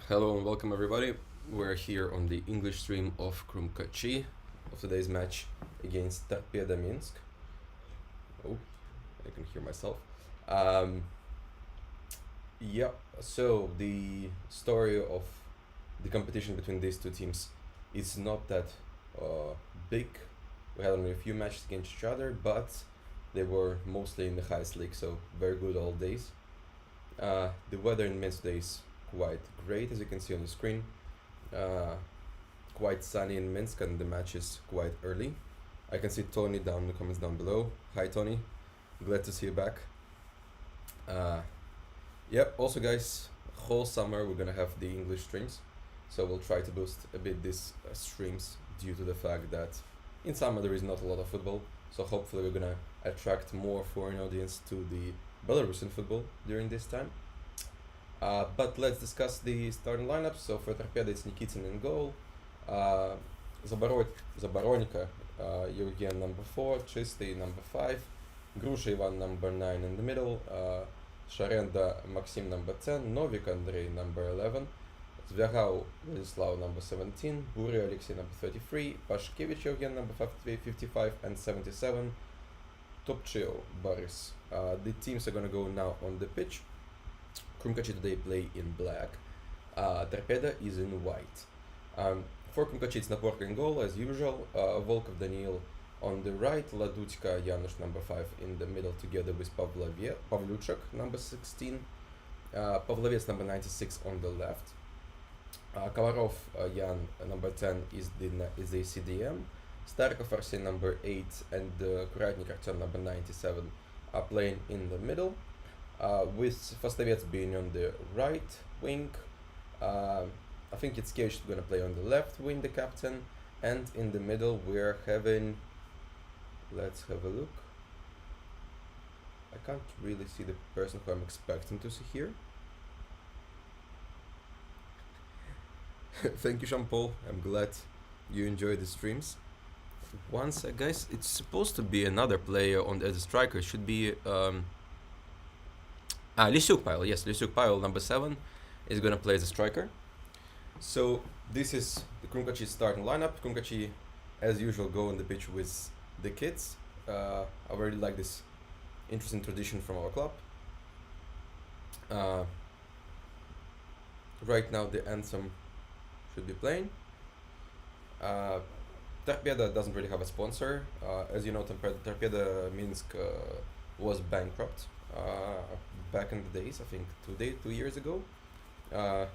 Hello and welcome everybody. We're here on the English stream of Krumkachy of today's match against Tarpeda Minsk. Oh, I can hear myself. Um, yeah, so the story of the competition between these two teams is not that big. We had only a few matches against each other, but they were mostly in the highest league, so very good all days. The weather in Minsk today is quite great, as you can see on the screen. Quite sunny in Minsk, and the match is quite early. I can see Tony down in the comments down below. Hi Tony, glad to see you back. Yep, also guys, whole summer we're gonna have the English streams, so we'll try to boost a bit these streams due to the fact that in summer there is not a lot of football, so hopefully we're gonna attract more foreign audience to the Belarusian football during this time. But let's discuss the starting lineup. So for Tarpeda it's Nikitin in goal, Zaboronka, Eugen number 4, Чистый number 5, Grusha Ivan number 9 in the middle, Sharenda Maxim number 10, Novik Andrei number 11, Zvyagau Vladislav number 17, Buri Alexei number 33, Pashkevich Eugen number 55 and 77, Topchio Boris. The teams are gonna go now on the pitch. Krumkachy today play in black. Tarpeda is in white. For Krumkachy it's Naporka in goal as usual. Volkov Daniil on the right. Ladutka Janusz number 5 in the middle together with Pavlyuchak number 16. Pavlovets number 96 on the left. Kolarov Jan number 10 is the CDM. Starkov Arseny number 8 and Kuratnik Artem number 97 are playing in the middle. With Fastovets being on the right wing. I think it's Itzkevich gonna play on the left wing, the captain, and in the middle we're having, let's have a look. I can't really see the person who I'm expecting to see here. Thank you, Jean-Paul. I'm glad you enjoy the streams. Once, guys, it's supposed to be another player on as a striker. It should be Lysyuk Pavel, yes, Lysyuk Pavel, number 7, is gonna play as a striker. So this is the Krumkachy starting lineup. Krumkachy, as usual, go on the pitch with the kids. I really like this interesting tradition from our club. Right now the anthem should be playing. Tarpeda doesn't really have a sponsor. As you know, Tarpeda Minsk was bankrupt back in the days, I think 2 years ago. The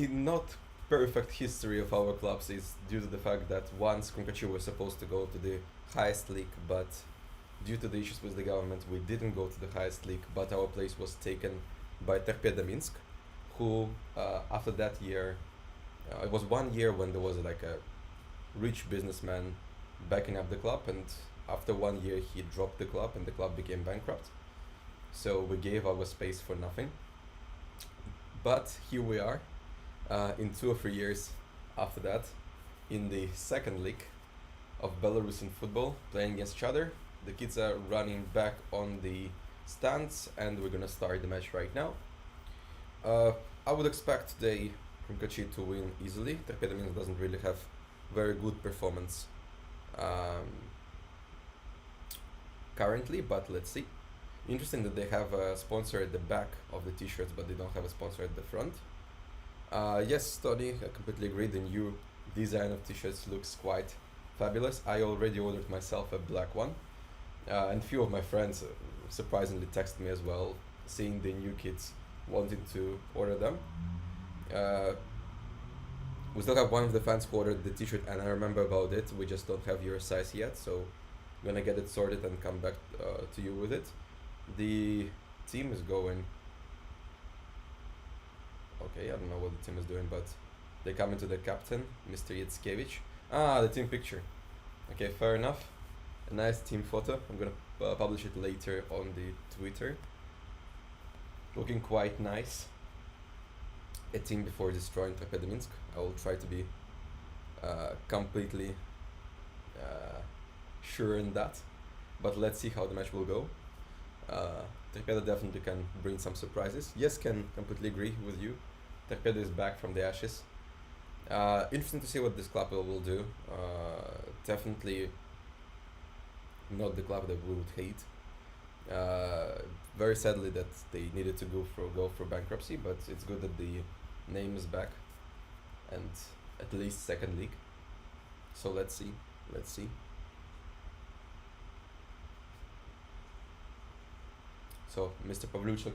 not perfect history of our clubs is due to the fact that once Krumkachy was supposed to go to the highest league, but due to the issues with the government we didn't go to the highest league, but our place was taken by Tarpeda Minsk, who after that year, it was 1 year when there was like a rich businessman backing up the club, and after 1 year he dropped the club and the club became bankrupt. So we gave our space for nothing. But here we are, in 2 or 3 years after that, in the second league of Belarusian football, playing against each other. The kids are running back on the stands and we're gonna start the match right now. I would expect today Krumkachy to win easily. Tarpeda Minsk doesn't really have very good performance currently, but let's see. Interesting that they have a sponsor at the back of the t-shirts, but they don't have a sponsor at the front. Yes, Tony, I completely agree. The new design of t-shirts looks quite fabulous. I already ordered myself a black one, and few of my friends surprisingly texted me as well, seeing the new kits, wanting to order them. We still have one of the fans who ordered the t-shirt, and I remember about it. We just don't have your size yet, so I'm gonna get it sorted and come back to you with it. The team is going. Okay, I don't know what the team is doing, but they come into the captain, Mr. Itzkevich. The team picture. Okay, fair enough. A nice team photo. I'm gonna publish it later on the Twitter. Looking quite nice. A team before destroying Tarpeda Minsk. I will try to be completely sure in that, but let's see how the match will go. Tarpeda definitely can bring some surprises. Yes, can completely agree with you. Tarpeda is back from the ashes. Interesting to see what this club will do. Definitely not the club that we would hate. Very sadly that they needed to go for bankruptcy, but it's good that the name is back and at least second league. So let's see. So Mr. Pavluchuk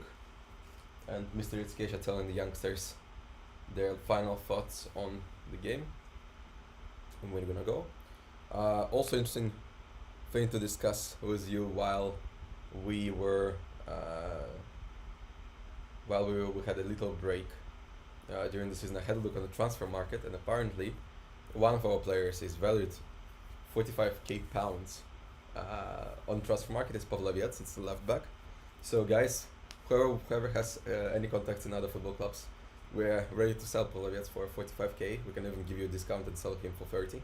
and Mr. Itskesha telling the youngsters their final thoughts on the game and where we're gonna go. Also interesting thing to discuss with you while we had a little break during the season. I had a look on the transfer market, and apparently one of our players is valued 45k pounds on transfer market. Is Pavloviec, it's the left back. So guys, whoever has any contacts in other football clubs, we're ready to sell Pavloviec for 45k. We can even give you a discount and sell him for 30.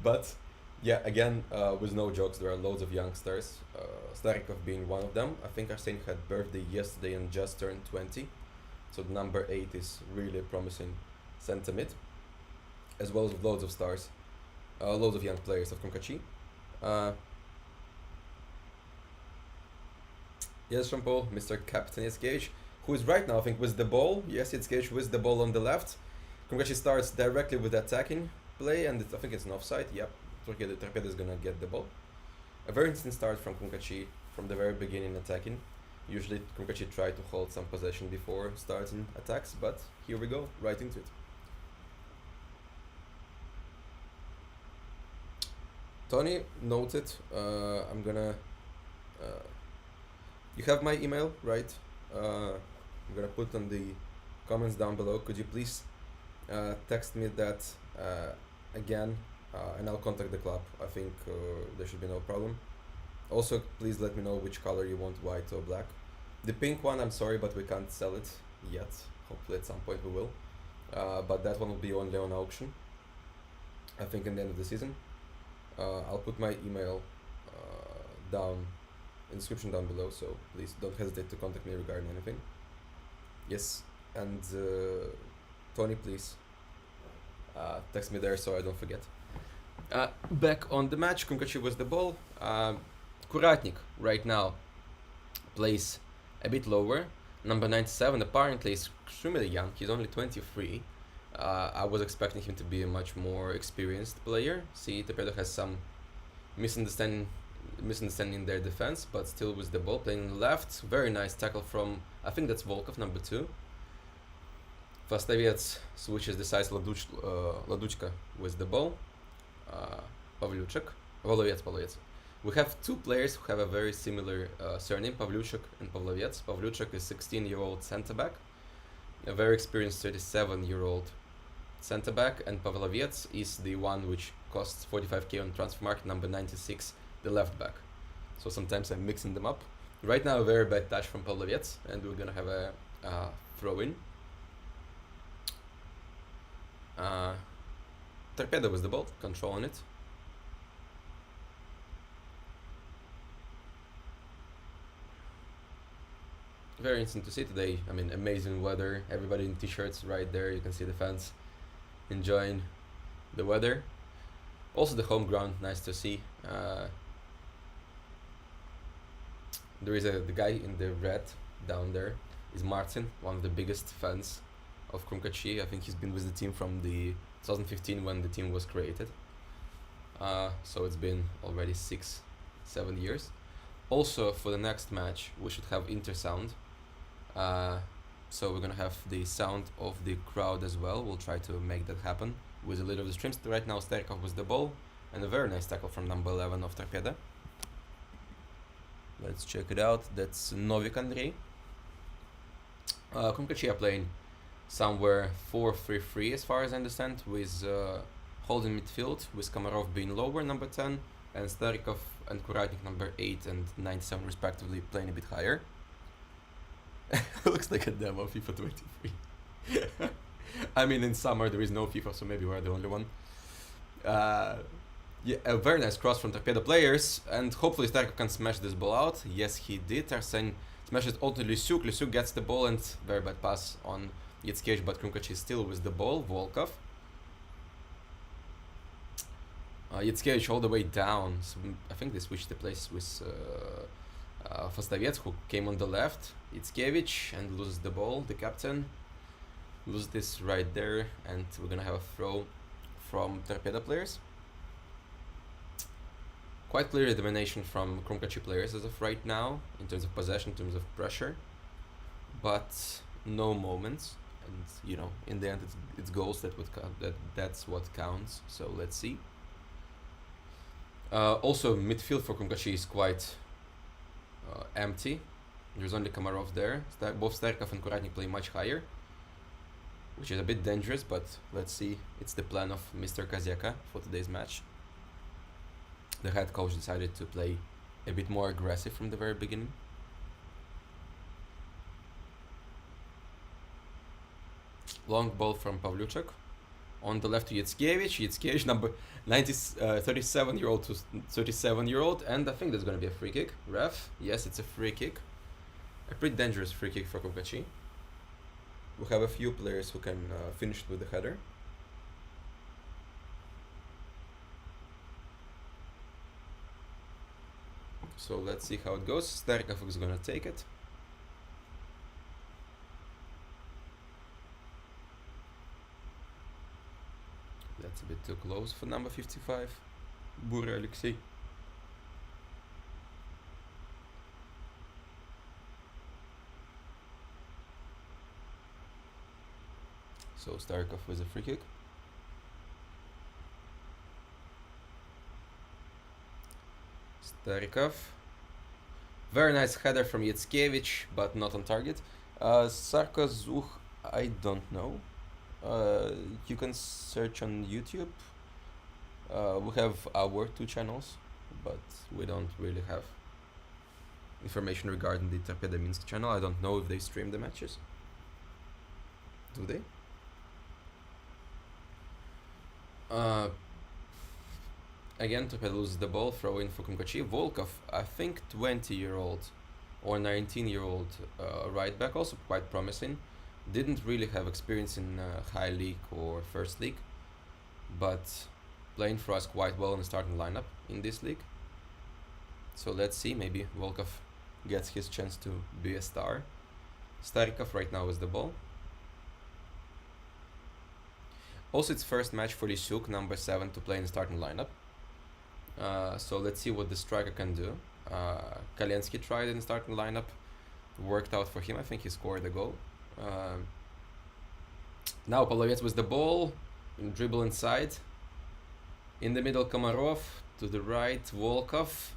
But yeah, again, with no jokes, there are loads of youngsters, Starikov being one of them. I think Arsene had birthday yesterday and just turned 20. So the number 8 is really a promising centre mid, as well as loads of stars, loads of young players of Krumkachy. Yes, Jean-Paul, Mr. Captain Itzkevich, who is right now, I think, with the ball. Yes, Itzkevich with the ball on the left. Krumkachy starts directly with attacking play, and I think it's an offside. Yep, Tarpeda is gonna get the ball. A very interesting start from Krumkachy from the very beginning attacking. Usually Krumkachy try to hold some possession before starting attacks, but here we go, right into it. Tony, noted. I'm gonna... you have my email, right? I'm gonna put on the comments down below. Could you please text me that again, and I'll contact the club. I think there should be no problem. Also, please let me know which color you want, white or black. The pink one, I'm sorry, but we can't sell it yet. Hopefully at some point we will. But that one will be only on auction, I think, in the end of the season. I'll put my email down in the description down below, so please don't hesitate to contact me regarding anything. Yes, and Tony, please text me there so I don't forget. Back on the match, Krumkachy with the ball. Kuratnik right now plays a bit lower. Number 97 apparently is extremely young. He's only 23. I was expecting him to be a much more experienced player. See, Tarpeda has some misunderstanding their defense, but still with the ball playing left. Very nice tackle from, I think that's Volkov, number 2. Fastaviec switches the sides Laduchka with the ball. Pavloviec. We have two players who have a very similar surname, Pavluchuk and Pavloviec. Pavluchuk is 16-year-old centre-back, a very experienced 37-year-old centre-back, and Pavloviec is the one which costs 45k on transfer market, number 96, the left-back. So sometimes I'm mixing them up. Right now, a very bad touch from Pavloviec, and we're gonna have a throw-in. Tarpeda with the ball, controlling it. Very interesting to see today. I mean, amazing weather. Everybody in t-shirts right there. You can see the fans enjoying the weather. Also the home ground, nice to see. There is the guy in the red down there is Martin, one of the biggest fans of Krumkachy. I think he's been with the team from the 2015 when the team was created. So it's been already 6-7 years. Also for the next match we should have intersound. So we're gonna have the sound of the crowd as well. We'll try to make that happen with a little of the streams. Right now Starikov with the ball and a very nice tackle from number 11 of Tarpeda. Let's check it out. That's Novik Andrei. Krumkachy are playing somewhere 4-3-3 as far as I understand, with holding midfield, with Komarov being lower, number 10, and Starikov and Kuratnik, number 8 and 97 respectively, playing a bit higher. Looks like a demo, FIFA 23. I mean, in summer there is no FIFA, so maybe we're the only one. Yeah, a very nice cross from Tarpeda players, and hopefully Starikov can smash this ball out. Yes, he did. Arsene smashes onto Lysyuk. Lysyuk gets the ball, and very bad pass on Yatskevic, but Krumkachy is still with the ball. Volkov. Yatskevic all the way down. So I think they switched the place with Fostavets, who came on the left. Yatskevic and loses the ball. The captain loses this right there, and we're gonna have a throw from Tarpeda players. Quite clear domination from Krumkachy players as of right now, in terms of possession, in terms of pressure, but no moments. And you know, in the end, it's goals that would that's what counts. So let's see. Also, midfield for Krumkachy is quite empty. There's only Komarov there. Both Starkov and Kuratnik play much higher, which is a bit dangerous, but let's see. It's the plan of Mr. Kazeka for today's match. The head coach decided to play a bit more aggressive from the very beginning. Long ball from Pavlyuchuk. On the left to Yatskevic. Yatskevic, number 37-year-old to 37-year-old. And I think there's going to be a free kick. Ref, yes, it's a free kick. A pretty dangerous free kick for Krumkachy. We have a few players who can finish it with the header. So let's see how it goes. Starkov is gonna take it. That's a bit too close for number 55. Bure Alexei. So Starkov with a free kick. Starkov. Very nice header from Yatskevic, but not on target. Sarkozukh, I don't know. You can search on YouTube. We have our 2 channels, but we don't really have information regarding the Tarpeda Minsk channel. I don't know if they stream the matches. Do they? Again, Tarpeda loses the ball, throw in for Krumkachy. Volkov, I think 20-year-old or 19-year-old right back, also quite promising. Didn't really have experience in high league or first league, but playing for us quite well in the starting lineup in this league. So let's see, maybe Volkov gets his chance to be a star. Starkov right now is the ball. Also, it's first match for Lysuk, number 7, to play in the starting lineup. So let's see what the striker can do. Kalensky tried in the starting lineup, worked out for him. I think he scored a goal. Now Polovets with the ball, dribble inside. In the middle, Komarov. To the right, Volkov.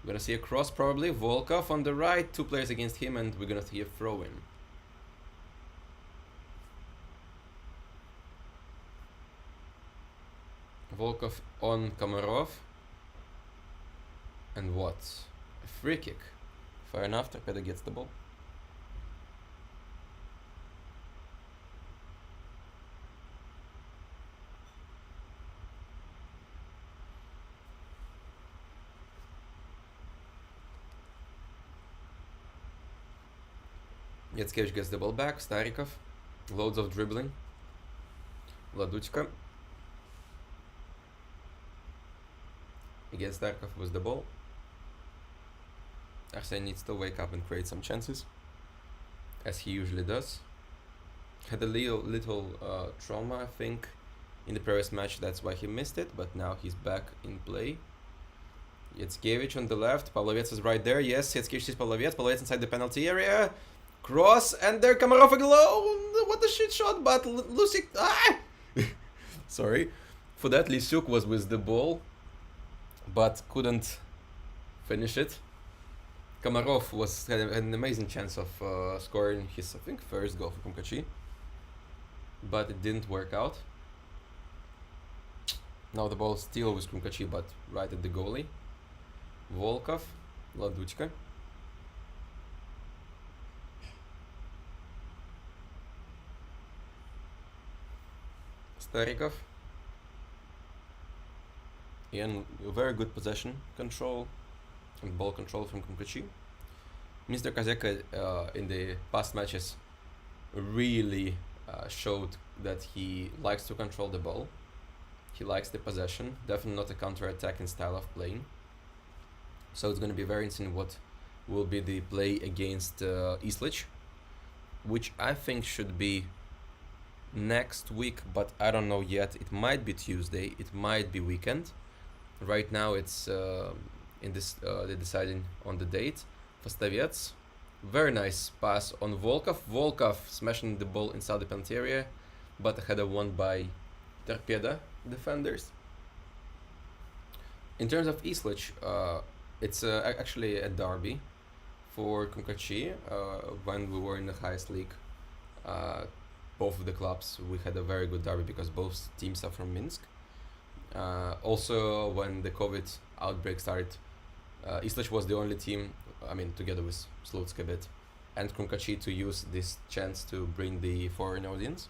We're gonna see a cross probably. Volkov on the right, 2 players against him, and we're gonna see a throw in. Volkov on Komarov. And what? A free kick. Fair enough, Tarpeda gets the ball. Yatskevic gets the ball back. Starikov. Loads of dribbling. Laduchka. Against Starkov with the ball. Arsene needs to wake up and create some chances, as he usually does. Had a little trauma, I think, in the previous match. That's why he missed it, but now he's back in play. Yatskevic on the left. Pavlovets is right there. Yes, Yatskevic sees Pavlovets. Pavlovets inside the penalty area. Cross, and there Komarov again. What a shit shot, but Lusik... Sorry. For that, Lysuk was with the ball, but couldn't finish it. Komarov had an amazing chance of scoring his, I think, first goal for Krumkachy, but it didn't work out. Now the ball still with Krumkachy, but right at the goalie. Volkov, Laduchka. Starikov. Again, very good possession control and ball control from Krumkachy. Mr. Kazeka in the past matches really showed that he likes to control the ball. He likes the possession. Definitely not a counter-attacking style of playing. So it's going to be very interesting what will be the play against Islich, which I think should be next week, but I don't know yet. It might be Tuesday. It might be weekend. Right now it's they're deciding on the date. Fastavets, very nice pass on Volkov. Volkov smashing the ball inside the penalty area, but a header won by Tarpeda defenders. In terms of Islich, it's actually a derby for Krumkachy. When we were in the highest league, both of the clubs, we had a very good derby because both teams are from Minsk. Also, when the COVID outbreak started, Islich was the only team, I mean, together with Slutsk a bit, and Krumkachy to use this chance to bring the foreign audience.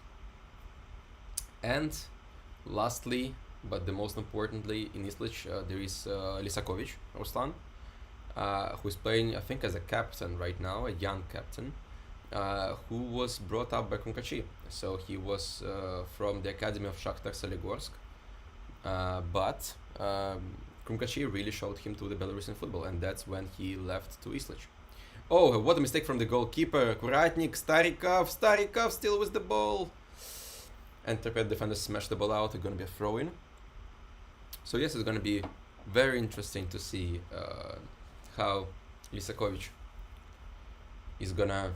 And lastly, but the most importantly, in Islich, there is Lisakovic, Ruslan, who is playing, I think, as a captain right now, a young captain, who was brought up by Krumkachy. So he was from the academy of Shakhtar Soligorsk, but Krumkachy really showed him to the Belarusian football, and that's when he left to Islich. Oh, what a mistake from the goalkeeper. Kuratnik, Starikov still with the ball. And Tarpeda defenders smashed the ball out. It's going to be a throw-in. So yes, it's going to be very interesting to see how Lisakovic is going to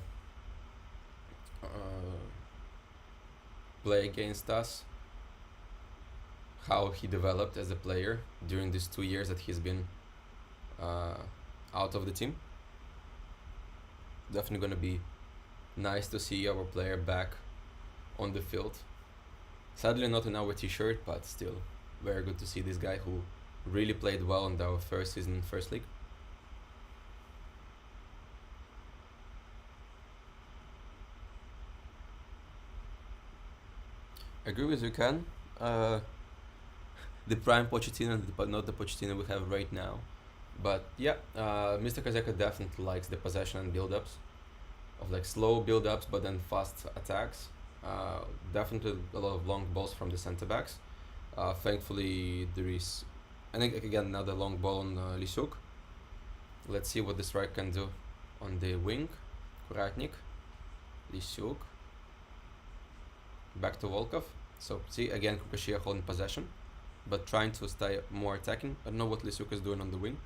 play against us, how he developed as a player during these 2 years that he's been out of the team. Definitely going to be nice to see our player back on the field. Sadly not in our t-shirt, but still very good to see this guy who really played well in our first season in First League. Agree with you, Ken. The prime Pochettino, but not the Pochettino we have right now. But yeah, Mr. Kazeka definitely likes the possession and build-ups, of like slow build-ups but then fast attacks. Definitely a lot of long balls from the center backs. Thankfully there is, I think again another long ball on Lisuk. Let's see what the striker can do on the wing. Kuratnik, Lisuk, back to Volkov. So see again Krumkachy holding possession, but trying to stay more attacking. I don't know what Lisuk is doing on the wing,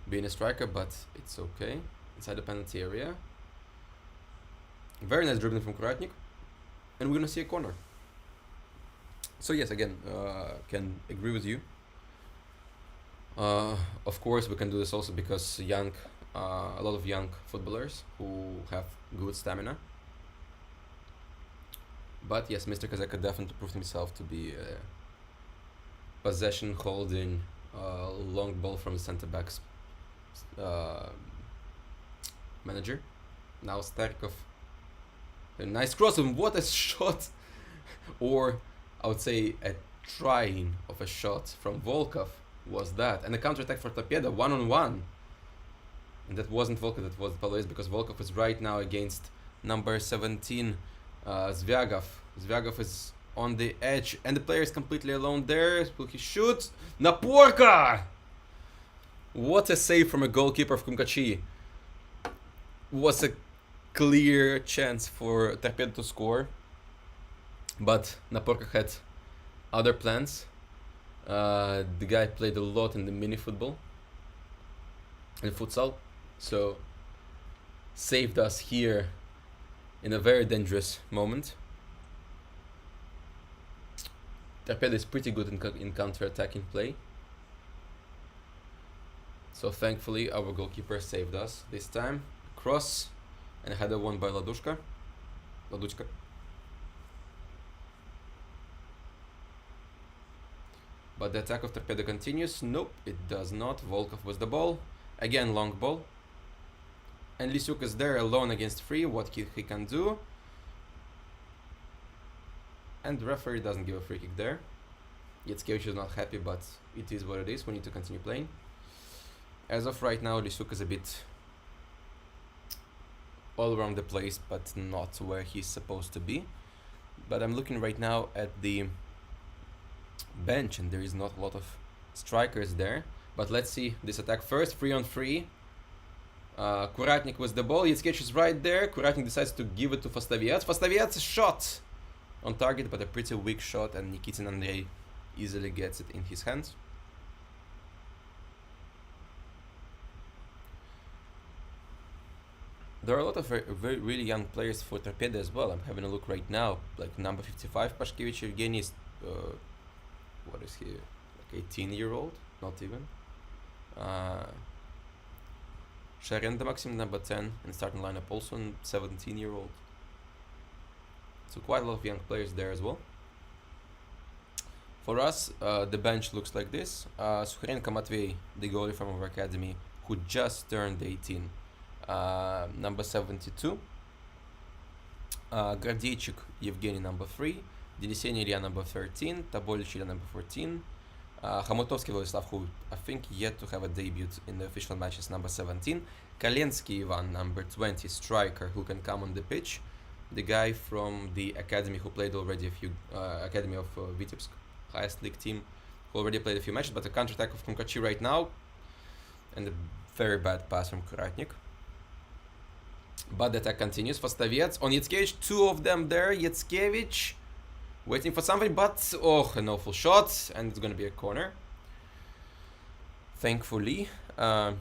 being a striker, but it's okay. Inside the penalty area. Very nice dribbling from Kuratnik, and we're gonna see a corner. So yes, again, can agree with you. Of course, we can do this also because a lot of young footballers who have good stamina. But yes, Mr. Kazaka definitely proved himself to be a possession holding long ball from the center backs manager. Now Starikov. A nice cross, and what a shot! Or I would say a trying of a shot from Volkov was that. And a counter-attack for Tarpeda, 1-on-1. And that wasn't Volkov, that was Palois, because Volkov is right now against number 17, Zvyagov. Zvyagov is on the edge, and the player is completely alone there. Will he shoot? Naporka! What a save from a goalkeeper of Krumkachy. Was a clear chance for Tarpeda to score, but Naporka had other plans. The guy played a lot in the mini football and futsal, so saved us here in a very dangerous moment. Tarpeda is pretty good in counter-attacking play, so thankfully our goalkeeper saved us this time. Cross and header won by Laduchka. But the attack of Tarpeda continues. Nope, it does not. Volkov with the ball. Again, long ball. And Lisuk is there alone against three. What he can do. And the referee doesn't give a free kick there. Yetskevich is not happy, but it is what it is. We need to continue playing. As of right now, Lisuk is a bit all around the place, but not where he's supposed to be. But I'm looking right now at the bench, and there is not a lot of strikers there. But let's see this attack first. 3-on-3. Kuratnik with the ball. Yatskevic is right there. Kuratnik decides to give it to Fastaviats. Fastaviats shot on target, but a pretty weak shot, and Nikitin Andrei easily gets it in his hands. There are a lot of really young players for Tarpeda as well. I'm having a look right now. Like number 55, Pashkevich Evgeny is, what is he? Like 18-year-old? Not even. Sharenda Maxim, number 10, in starting lineup, also a 17-year-old. So quite a lot of young players there as well. For us, the bench looks like this. Sukharenko Matvey, the goalie from our academy, who just turned 18, number 72. Gardeichik Evgeny, number 3. Deniseny Ilya, number 13. Tabolich Ilya, number 14. Hamutovsky Vladislav, who I think yet to have a debut in the official matches, number 17. Kalensky Ivan, number 20, striker, who can come on the pitch. The guy from the academy who played already a few, academy of Vitebsk, highest league team, who already played a few matches, but a counter-attack of Krumkachy right now, and a very bad pass from Kuratnik. But the attack continues. Fastaviets on Yatskevic, two of them there. Yatskevic waiting for somebody, but an awful shot, and it's gonna be a corner. Thankfully. So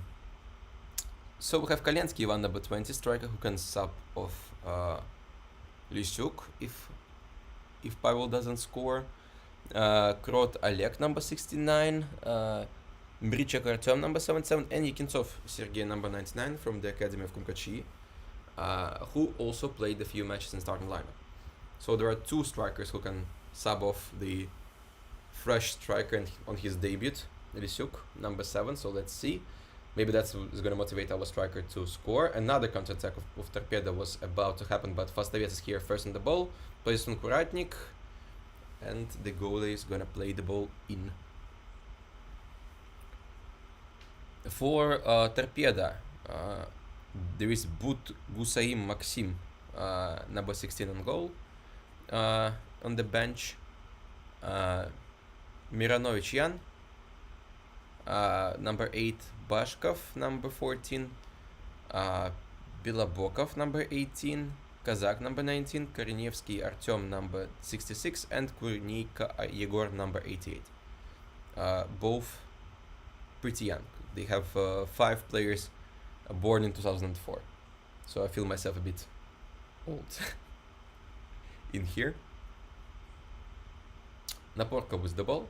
we have Kalensky Ivan, number 20, striker, who can sub off Lysyuk if Pavel doesn't score. Krot Oleg, number 69. Mrichek Artyom, number 77, and Yakintsov Sergey, number 99, from the academy of Krumkachy, who also played a few matches in starting lineup. So there are two strikers who can sub off the fresh striker on his debut, Lysyuk, number 7. So let's see. Maybe that's going to motivate our striker to score. Another counter-attack of Tarpeda was about to happen, but Fastaviets is here first on the ball. Plays on Kuratnik, and the goalie is going to play the ball in. For Tarpeda, there is Gusaim Maxim, number 16 on goal. On the bench, Miranovic Jan, number 8 Bashkov, number 14, Bilabokov, number 18, Kazak, number 19, Korenievsky Artyom, number 66, and Kurnika Yegor, number 88. Both pretty young. They have 5 players born in 2004, so I feel myself a bit old in here. Naporka with the ball,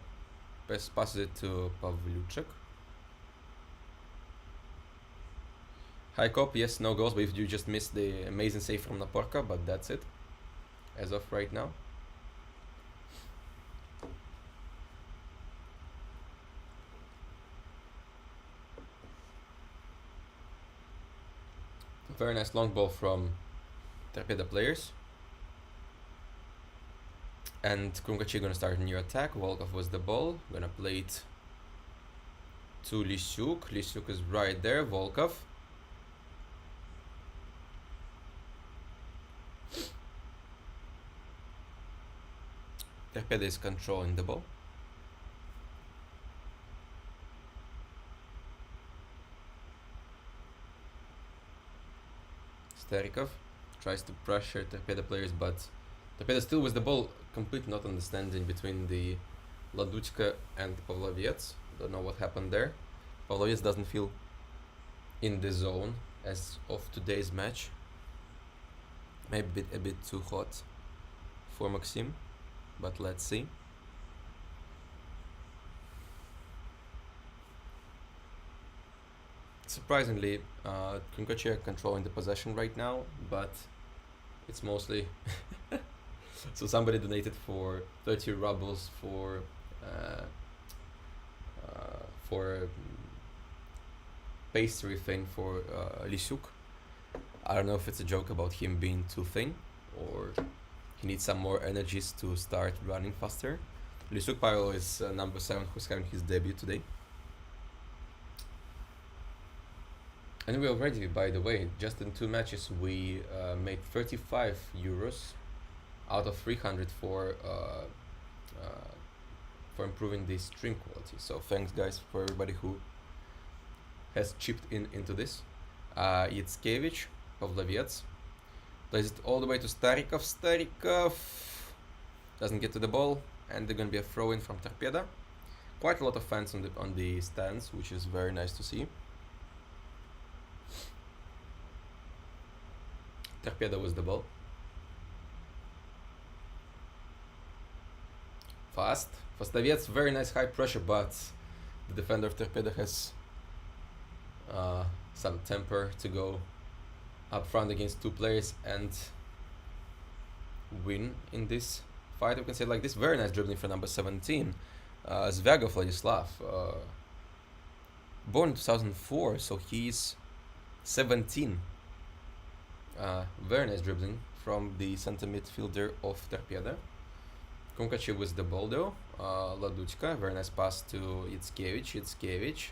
passes it to Pavlyuchek. High cop, yes, no goals, but if you just missed the amazing save from Naporka, but that's it as of right now. Very nice long ball from Tarpeda players. And Krumkachy gonna start a new attack. Volkov was the ball, gonna play it to Lysyuk. Lysyuk is right there. Volkov. Tarpeda is controlling the ball. Starikov tries to pressure Tarpeda players, but Tarpeda still with the ball, completely not understanding between the Laduchka and Pavloviets. Don't know what happened there. Pavloviets doesn't feel in the zone as of today's match. Maybe a bit too hot for Maxim, but let's see. Surprisingly, Krumkachy are controlling the possession right now, but it's mostly so somebody donated for 30 rubles for pastry thing for Lysyuk. I don't know if it's a joke about him being too thin or he needs some more energies to start running faster. Lysyuk Pavel is number 7 who's having his debut today. And we already, by the way, just in 2 matches, we made 35 euros out of 300 for improving the stream quality. So thanks, guys, for everybody who has chipped in into this. Yitskevich, Pavlovets, plays it all the way to Starikov. Starikov doesn't get to the ball, and they're gonna be a throw-in from Tarpeda. Quite a lot of fans on the stands, which is very nice to see. Tarpeda with the ball. Fast. Fastovets, very nice high pressure, but the defender of Tarpeda has some temper to go up front against two players and win in this fight. We can say like this. Very nice dribbling for number 17, Zvagov Vladislav. Born in 2004, so he's 17. Very nice dribbling from the center midfielder of Tarpeda. Krumkachy with the ball though. Laduchka, very nice pass to Yitskevich. Yitskevich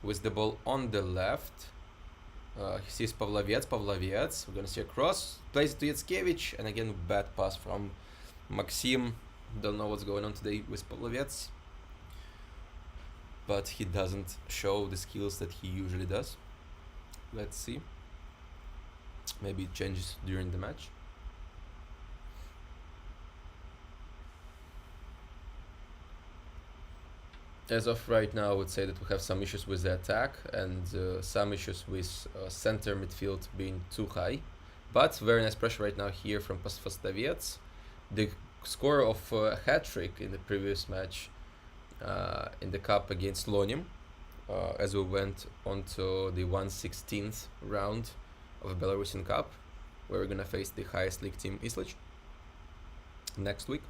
with the ball on the left. He sees Pavlovets. We're gonna see a cross. Plays it to Yitskevich, and again bad pass from Maxim. Don't know what's going on today with Pavlovets, but he doesn't show the skills that he usually does. Let's see. Maybe it changes during the match. As of right now, I would say that we have some issues with the attack and some issues with center midfield being too high. But very nice pressure right now here from Fastovets. The score of a hat-trick in the previous match in the cup against Lonim, as we went on to the 1/16th round of a Belarusian Cup, where we're gonna face the highest league team Islich next week.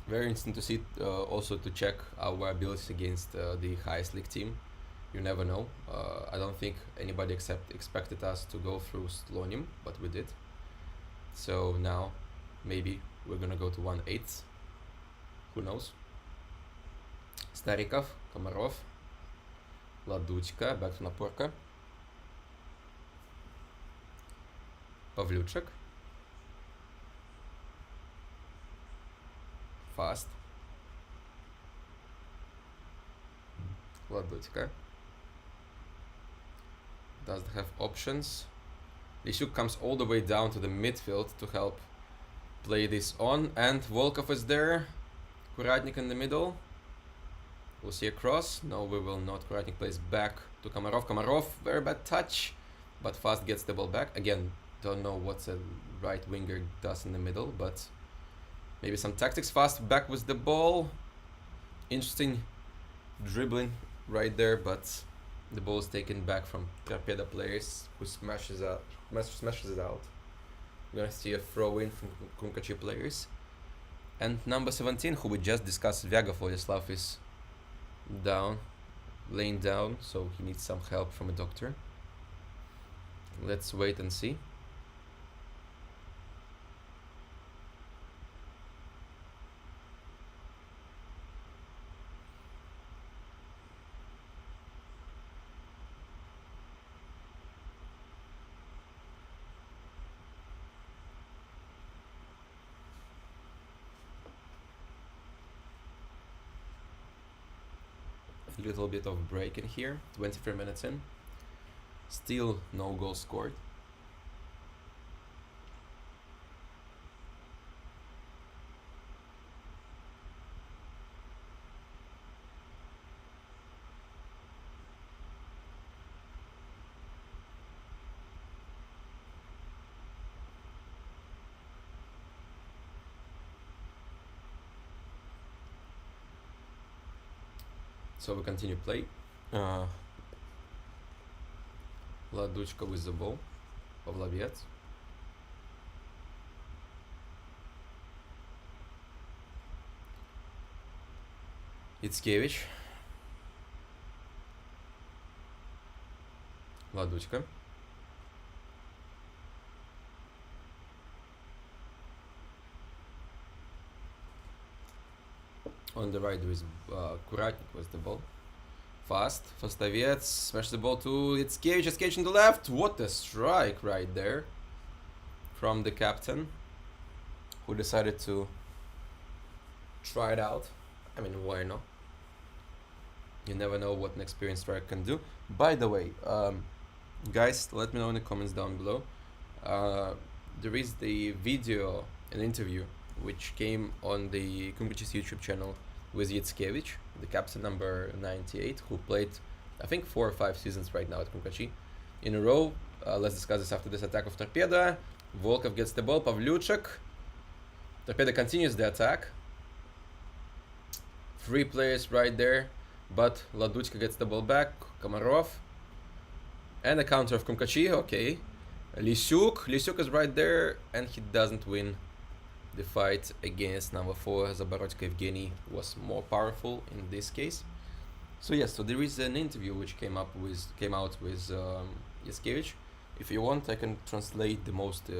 Very interesting to see, also to check our abilities against the highest league team. You never know. I don't think anybody expected us to go through Slonim, but we did. So now maybe we're gonna go to 1/8. Who knows? Starikov, Komarov, Laduchka, back to Naporka, Pavlyuchek, fast, Laduchka, doesn't have options. Lishuk comes all the way down to the midfield to help play this on, and Volkov is there, Kuratnik in the middle. We'll see a cross. No, we will not. Kuratnik plays back to Komarov. Komarov, very bad touch, but Fast gets the ball back. Again, don't know what a right winger does in the middle, but maybe some tactics. Fast back with the ball. Interesting dribbling right there, but the ball is taken back from Tarpeda players, who smashes it out. We're gonna see a throw in from Krumkachy players. And number 17, who we just discussed, Vyagov Vladislav, is down, laying down, so he needs some help from a doctor. Let's wait and see. A little bit of break in here, 23 minutes in. Still no goal scored. So we continue play. Laduchka with the ball. Pavlovets. Yitskevich. Laduchka. On the right there is Kuratnik with the ball. Fast. Fastaviets. Smash the ball to Itzkevich. Itzkevich on the left. What a strike right there. From the captain. Who decided to try it out. I mean, why not? You never know what an experienced striker can do. By the way, guys, let me know in the comments down below. There is the video, an interview, which came on the Krumkachy's YouTube channel with Itzkevich, the captain number 98, who played, I think, 4 or 5 seasons right now at Krumkachy in a row. Let's discuss this after this attack of Tarpeda. Volkov gets the ball, Pavlyuchek. Tarpeda continues the attack. 3 players right there, but Laduchka gets the ball back, Komarov. And a counter of Krumkachy, okay. Lysyuk is right there, and he doesn't win the fight against number 4. Zaborodka Evgeny was more powerful in this case. So yes, so there is an interview which came out with Itzkevich. If you want, I can translate the most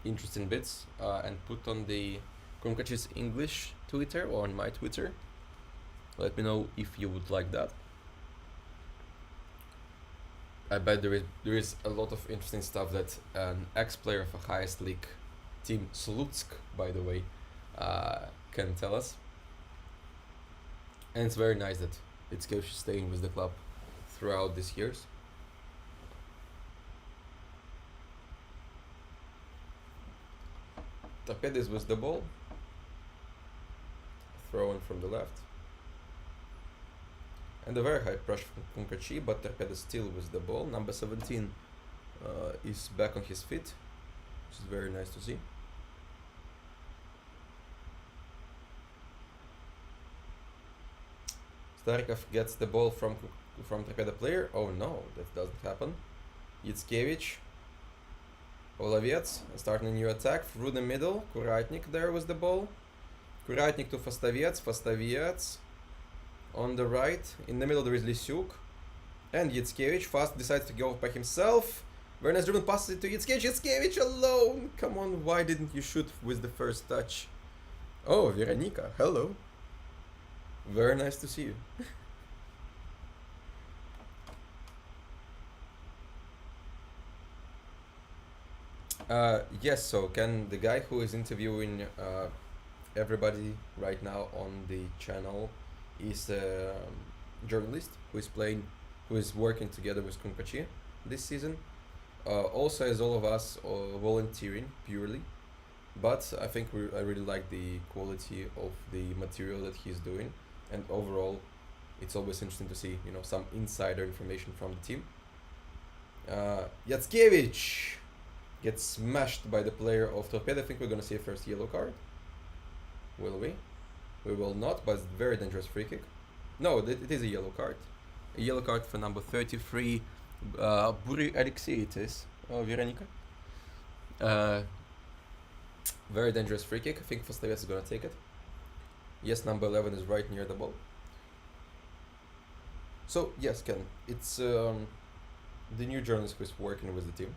interesting bits and put on the Krumkachy's English Twitter or on my Twitter. Let me know if you would like that. I bet there is a lot of interesting stuff that an ex-player of a highest league team, Slutsk, by the way, can tell us. And it's very nice that Itzkevich is staying with the club throughout these years. Tarpeda is with the ball. Throw in from the left. And a very high pressure from Krumkachy, but Tarpeda still with the ball. Number 17 is back on his feet, which is very nice to see. Starikov gets the ball from Tarpeda player. Oh no, that doesn't happen. Itzkevich. Olavets starting a new attack through the middle. Kuratnik there with the ball. Kuratnik to Fastaviets. Fastaviets on the right. In the middle there is Lysyuk. And Itzkevich fast decides to go by himself. Very nice driven passes it to Itzkevich. Itzkevich alone! Come on, why didn't you shoot with the first touch? Oh, Veronika, hello. Very nice to see you. Yes, so can the guy who is interviewing everybody right now on the channel is a journalist who is working together with Krumkachy this season. Also, as all of us volunteering purely, but I think I really like the quality of the material that he's doing, and overall, it's always interesting to see some insider information from the team. Itzkevich gets smashed by the player of Tarpeda. I think we're gonna see a first yellow card. Will we? We will not, but it's a very dangerous free kick. No, it is a yellow card. A yellow card for number 33, Buri Alexei it is, Veronika. Very dangerous free kick. I think Fastaviets is gonna take it. Yes, number 11 is right near the ball. So, yes, Ken, it's the new journalist who is working with the team.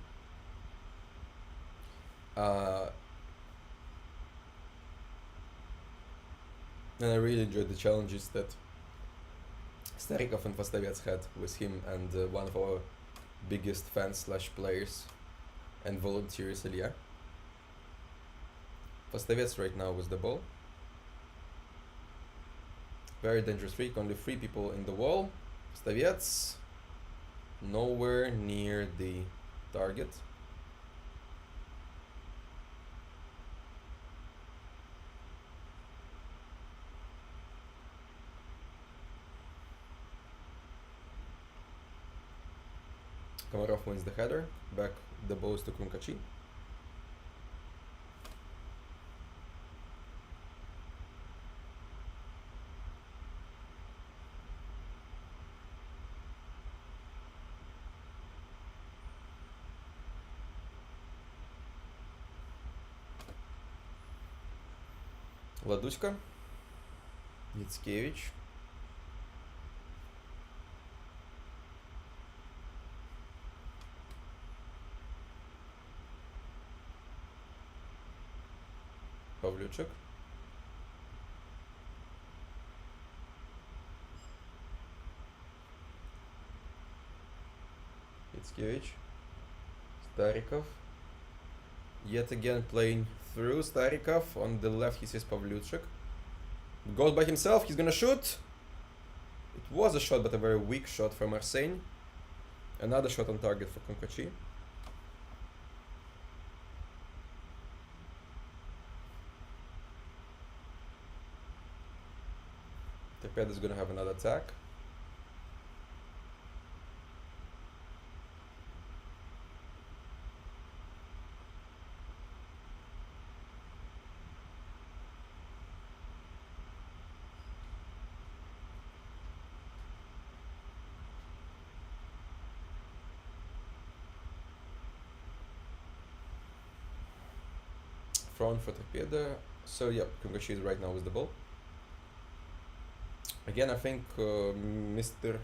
And I really enjoyed the challenges that Starikov and Fastaviets had with him and one of our biggest fans / players and volunteers, Ilya. Fastaviets right now with the ball. Very dangerous freak, only 3 people in the wall. Fastaviets nowhere near the target. Komarov wins the header, back the balls to Krumkachy. Laduchka, Itzkevich. Pavlyuchek. Jutkevich. Starikov. Yet again playing through Starikov. On the left he sees Pavlyuchik. Goes by himself, he's gonna shoot. It was a shot, but a very weak shot from Arsene. Another shot on target for Krumkachy. Tarpeda is gonna have another attack. Front for Tarpeda. So yeah, Krumkachy is right now with the ball. Again, I think Mr.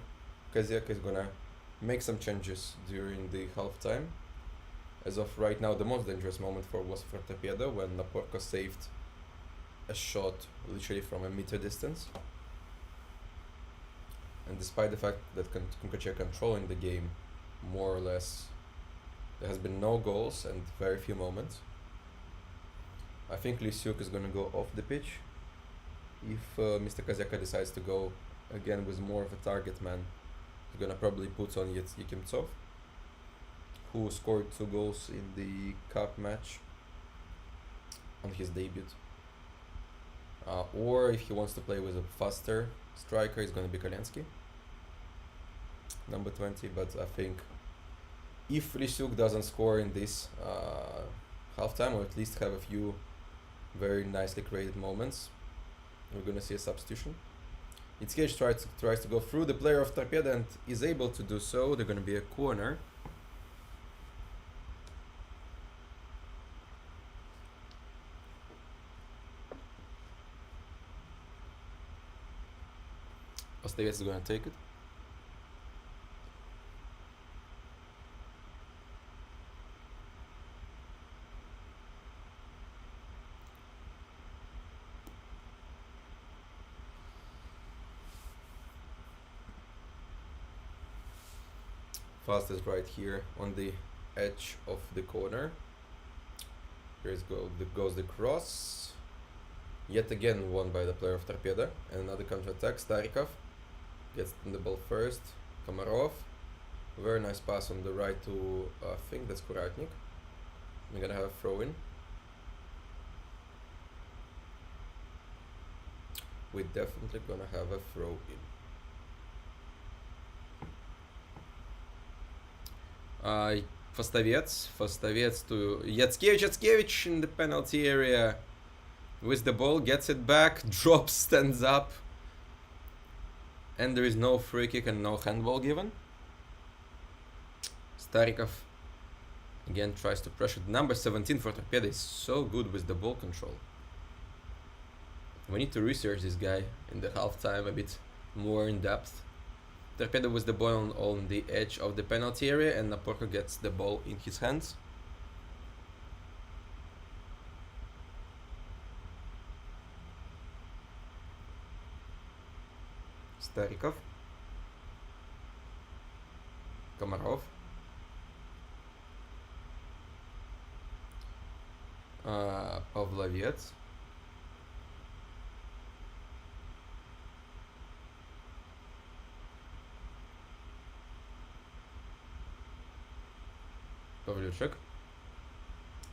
Kaziak is gonna make some changes during the halftime. As of right now, the most dangerous moment was for Tarpeda when Naporko saved a shot literally from a meter distance. And despite the fact that Krumkachy are controlling the game more or less, there has been no goals and very few moments. I think Lysiuk is gonna go off the pitch. If Mr. Kaziaka decides to go again with more of a target man, he's gonna probably put on Yakimtsov, who scored 2 goals in the cup match on his debut. Or if he wants to play with a faster striker, it's gonna be Kalensky, number 20. But I think if Lysiuk doesn't score in this halftime, or at least have a few very nicely created moments, we're gonna see a substitution. Itzkevich tries to go through the player of Tarpeda and is able to do so. They're gonna be a corner. Ostevets is gonna take it. Fast is right here on the edge of the corner. Here goes the cross. Yet again won by the player of Tarpeda. And another counter-attack. Starikov gets the ball first. Komarov. Very nice pass on the right to, I think that's Kuratnik. We're gonna have a throw-in. We're definitely gonna have a throw-in. Fastovets to Yatsevich in the penalty area with the ball, gets it back, drops, stands up, and there is no free kick and no handball given. Starikov again tries to pressure. Number 17 for Tarpeda is so good with the ball control. We need to research this guy in the halftime a bit more in depth. Tarpeda with the ball on the edge of the penalty area, and Naporko gets the ball in his hands. Starikov. Komarov. Pavlovets. Pavlyuchik.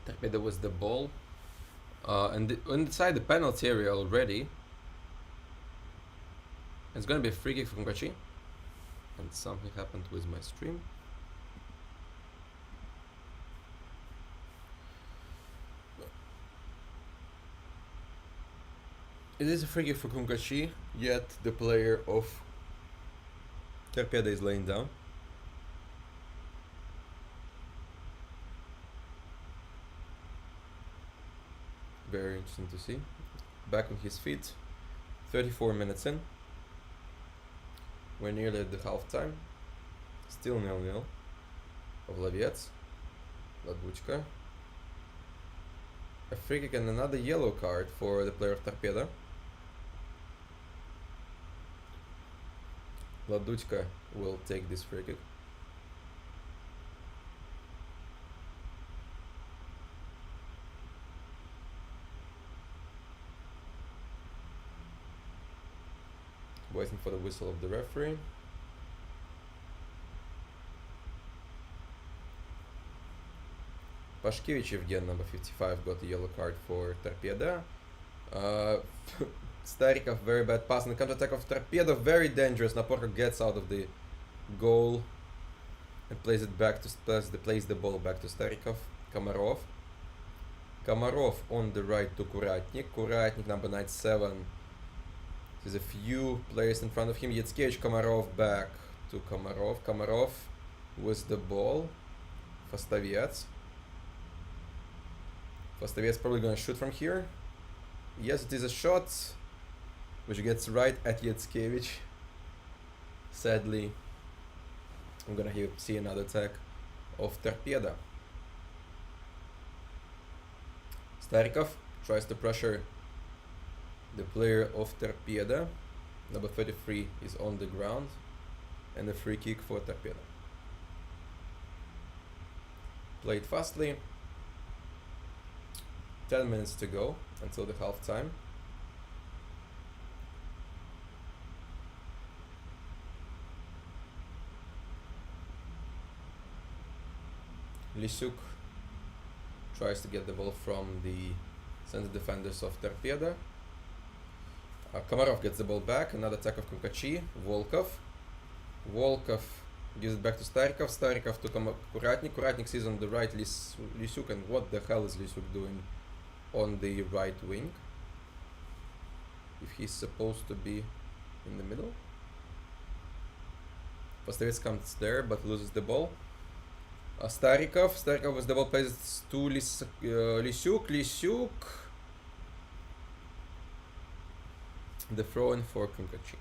Tarpeda was the ball. And inside the penalty area already. It's gonna be a free kick for Krumkachy. And something happened with my stream. It is a free kick for Krumkachy, yet the player of Tarpeda is laying down. Very interesting to see. Back on his feet. 34 minutes in. We're nearly at the half time. Still 0-0. Pavlovets. Ladvuchka. A free kick and another yellow card for the player of Tarpeda. Ladvuchka will take this free kick. Waiting for the whistle of the referee. Pashkevich Evgen, number 55, got a yellow card for Tarpeda. Starikov, very bad pass in the counter-attack of Tarpeda, very dangerous. Naporka gets out of the goal and plays the ball back to Starikov. Komarov on the right to Kuratnik, number 97. There's a few players in front of him. Yetskevich, Komarov back to Komarov with the ball. Fastavets probably gonna shoot from here. Yes, it is a shot, which gets right at Yetskevich. Sadly, I'm gonna see another attack of Tarpeda. Starikov tries to pressure the player of Tarpeda. Number 33 is on the ground, and a free kick for Tarpeda. Played fastly. 10 minutes to go until the half time. Lysuk tries to get the ball from the center defenders of Tarpeda. Komarov gets the ball back. Another attack of Krumkachy. Volkov gives it back to Starikov. Starikov to Kuratnik. Kuratnik sees on the right Lysuk, and what the hell is Lysuk doing on the right wing? If he's supposed to be in the middle. Fastavets comes there but loses the ball. Starikov with the ball plays to Lysuk. The throw in for Krumkachy.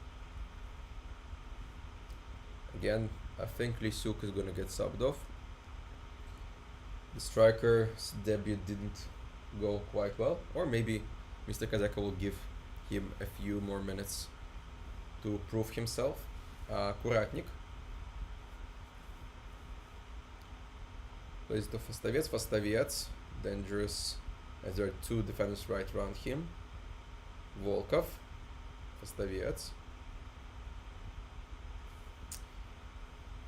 Again, I think Lysuk is gonna get subbed off. The striker's debut didn't go quite well, or maybe Mr. Kazaka will give him a few more minutes to prove himself. Kuratnik plays to Fastavets, dangerous as there are two defenders right around him. Volkov, Fastavets.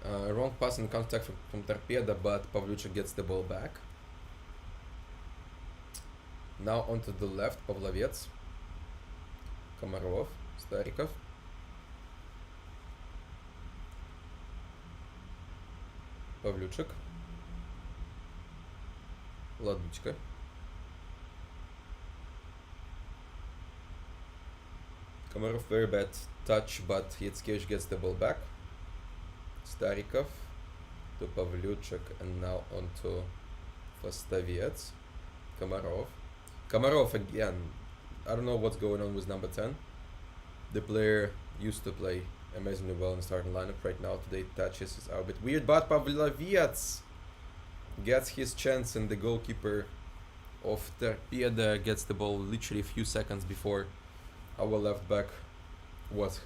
Wrong pass in contact from Tarpeda, but Pavlyuchuk gets the ball back. Now onto the left, Pavlovets, Komarov, Starikov. Pavlyuchuk, Laduchka. Komarov, very bad touch, but Yetskevich gets the ball back. Starikov to Pavlyuchuk, and now onto Fastavets. Komarov again. I don't know what's going on with number 10. The player used to play amazingly well in the starting lineup. Right now, today touches is a bit weird, but Pavlovets gets his chance, and the goalkeeper of Tarpeda gets the ball literally a few seconds before our left back was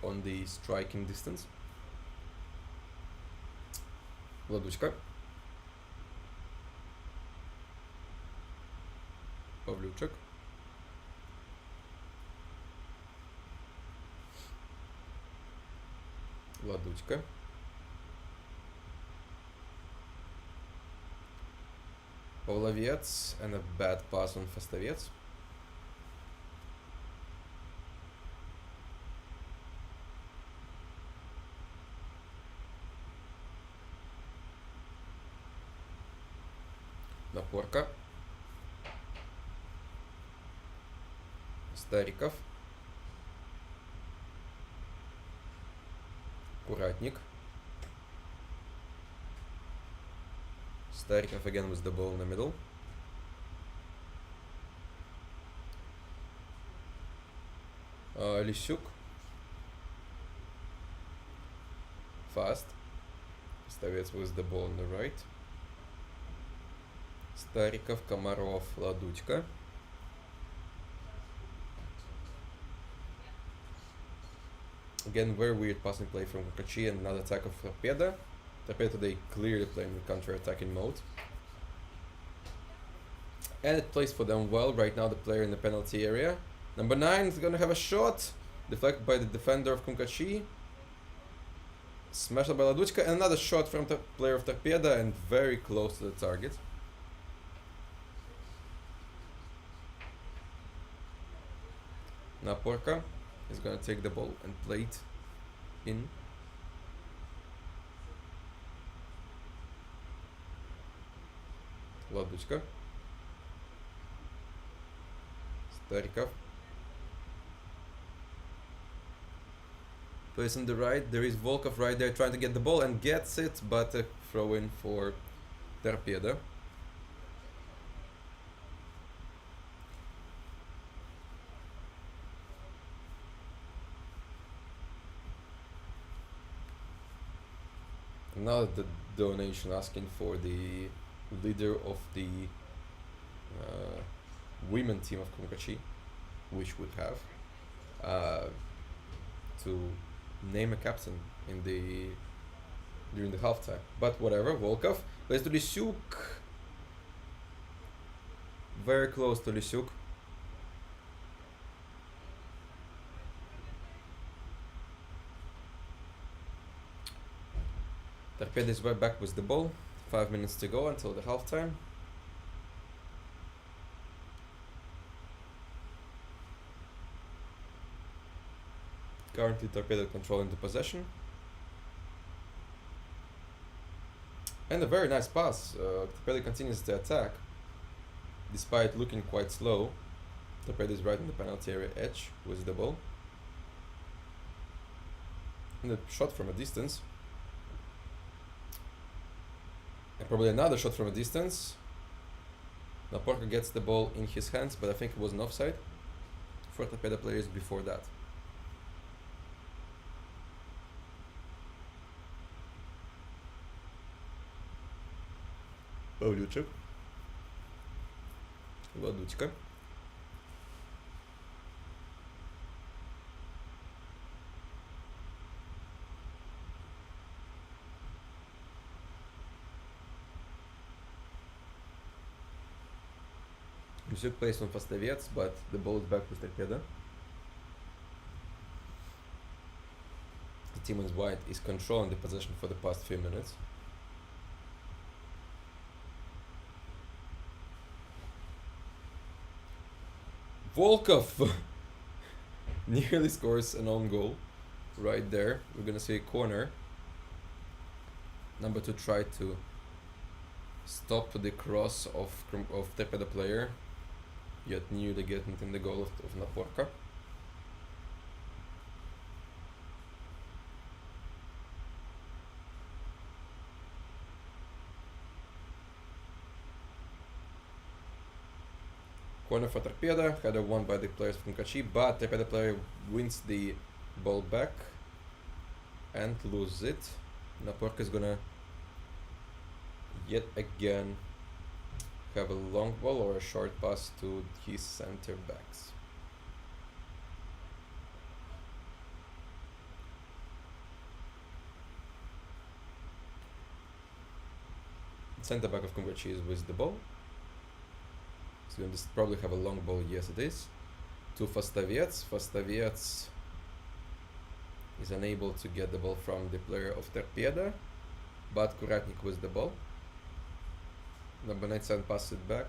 on the striking distance. Laduchka. Pavlyuchuk. Laduchka. Pavlovets, and a bad pass on Fastavets. Naporka. Starikov. Kuratnik. Starikov again with the ball in the middle. Lysuk. Fast. Fastavets with the ball on the right. Starikov, Komarov, Laduchka. Again, very weird passing play from Krumkachy, and another attack of Tarpeda. Tarpeda today clearly playing in counter-attacking mode. And it plays for them well. Right now the player in the penalty area. Number 9 is gonna have a shot. Deflected by the defender of Krumkachy. Smashed by Laduchka, and another shot from the player of Tarpeda, and very close to the target. Now Porka is gonna take the ball and play it in. Laduchka. Starikov. Plays on the right, there is Volkov right there trying to get the ball and gets it, but a throw in for Tarpeda. Now the donation asking for the leader of the women team of Krumkachy, which would have to name a captain in the during the halftime. But whatever, Volkov plays to Lysyuk. Very close to Lysyuk. Tarpeda is right back with the ball. 5 minutes to go until the halftime. Currently Tarpeda controlling the possession. And a very nice pass. Tarpeda continues the attack. Despite looking quite slow, Tarpeda is right in the penalty area edge with the ball. And a shot from a distance. And probably another shot from a distance. Now Porka gets the ball in his hands, but I think it was an offside for Tarpeda players before that. Pavlyuchuk. Laduchka. Lysyuk plays on Fastavets, but the ball is back with Tarpeda. The team in white is controlling the possession for the past few minutes. Volkov nearly scores an own goal right there. We're gonna see a corner. Number 2 tried to stop the cross of Tarpeda player, yet nearly getting in the goal of Naporka. Corner for Tarpeda, header won by the players from Krumkachy, but Tarpeda player wins the ball back and loses it. Naporka is gonna yet again have a long ball or a short pass to his center backs. Center back of Krumkachy is with the ball. So you just probably have a long ball, yes it is. To Fastavets. Fastavets is unable to get the ball from the player of Tarpeda, but Kuratnik with the ball. Number 9 passes it back.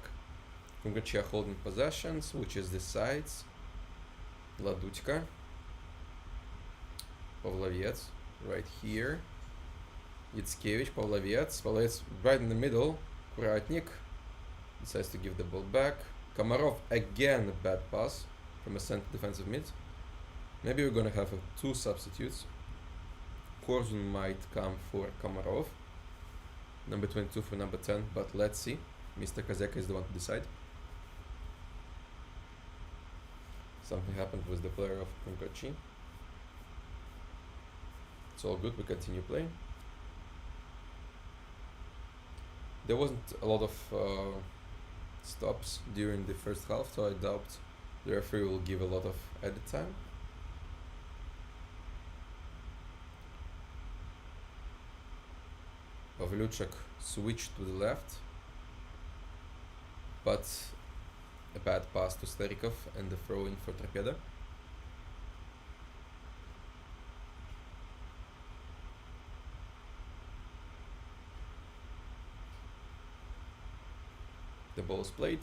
Krumkachy are holding possessions, which is the sides. Laduchka. Pavlovets right here. Itskevich, Pavlovets. Pavlovets right in the middle. Kuratnik decides to give the ball back. Komarov again a bad pass from a center defensive mid. Maybe we're gonna have 2 substitutes. Korzun might come for Komarov. Number 22 for number 10, but let's see. Mr. Kazeka is the one to decide. Something happened with the player of Krumkachy. It's all good, we continue playing. There wasn't a lot of stops during the first half, so I doubt the referee will give a lot of added time. Pavlyuchuk switched to the left, but a bad pass to Starikov and the throw in for Tarpeda. ball is played.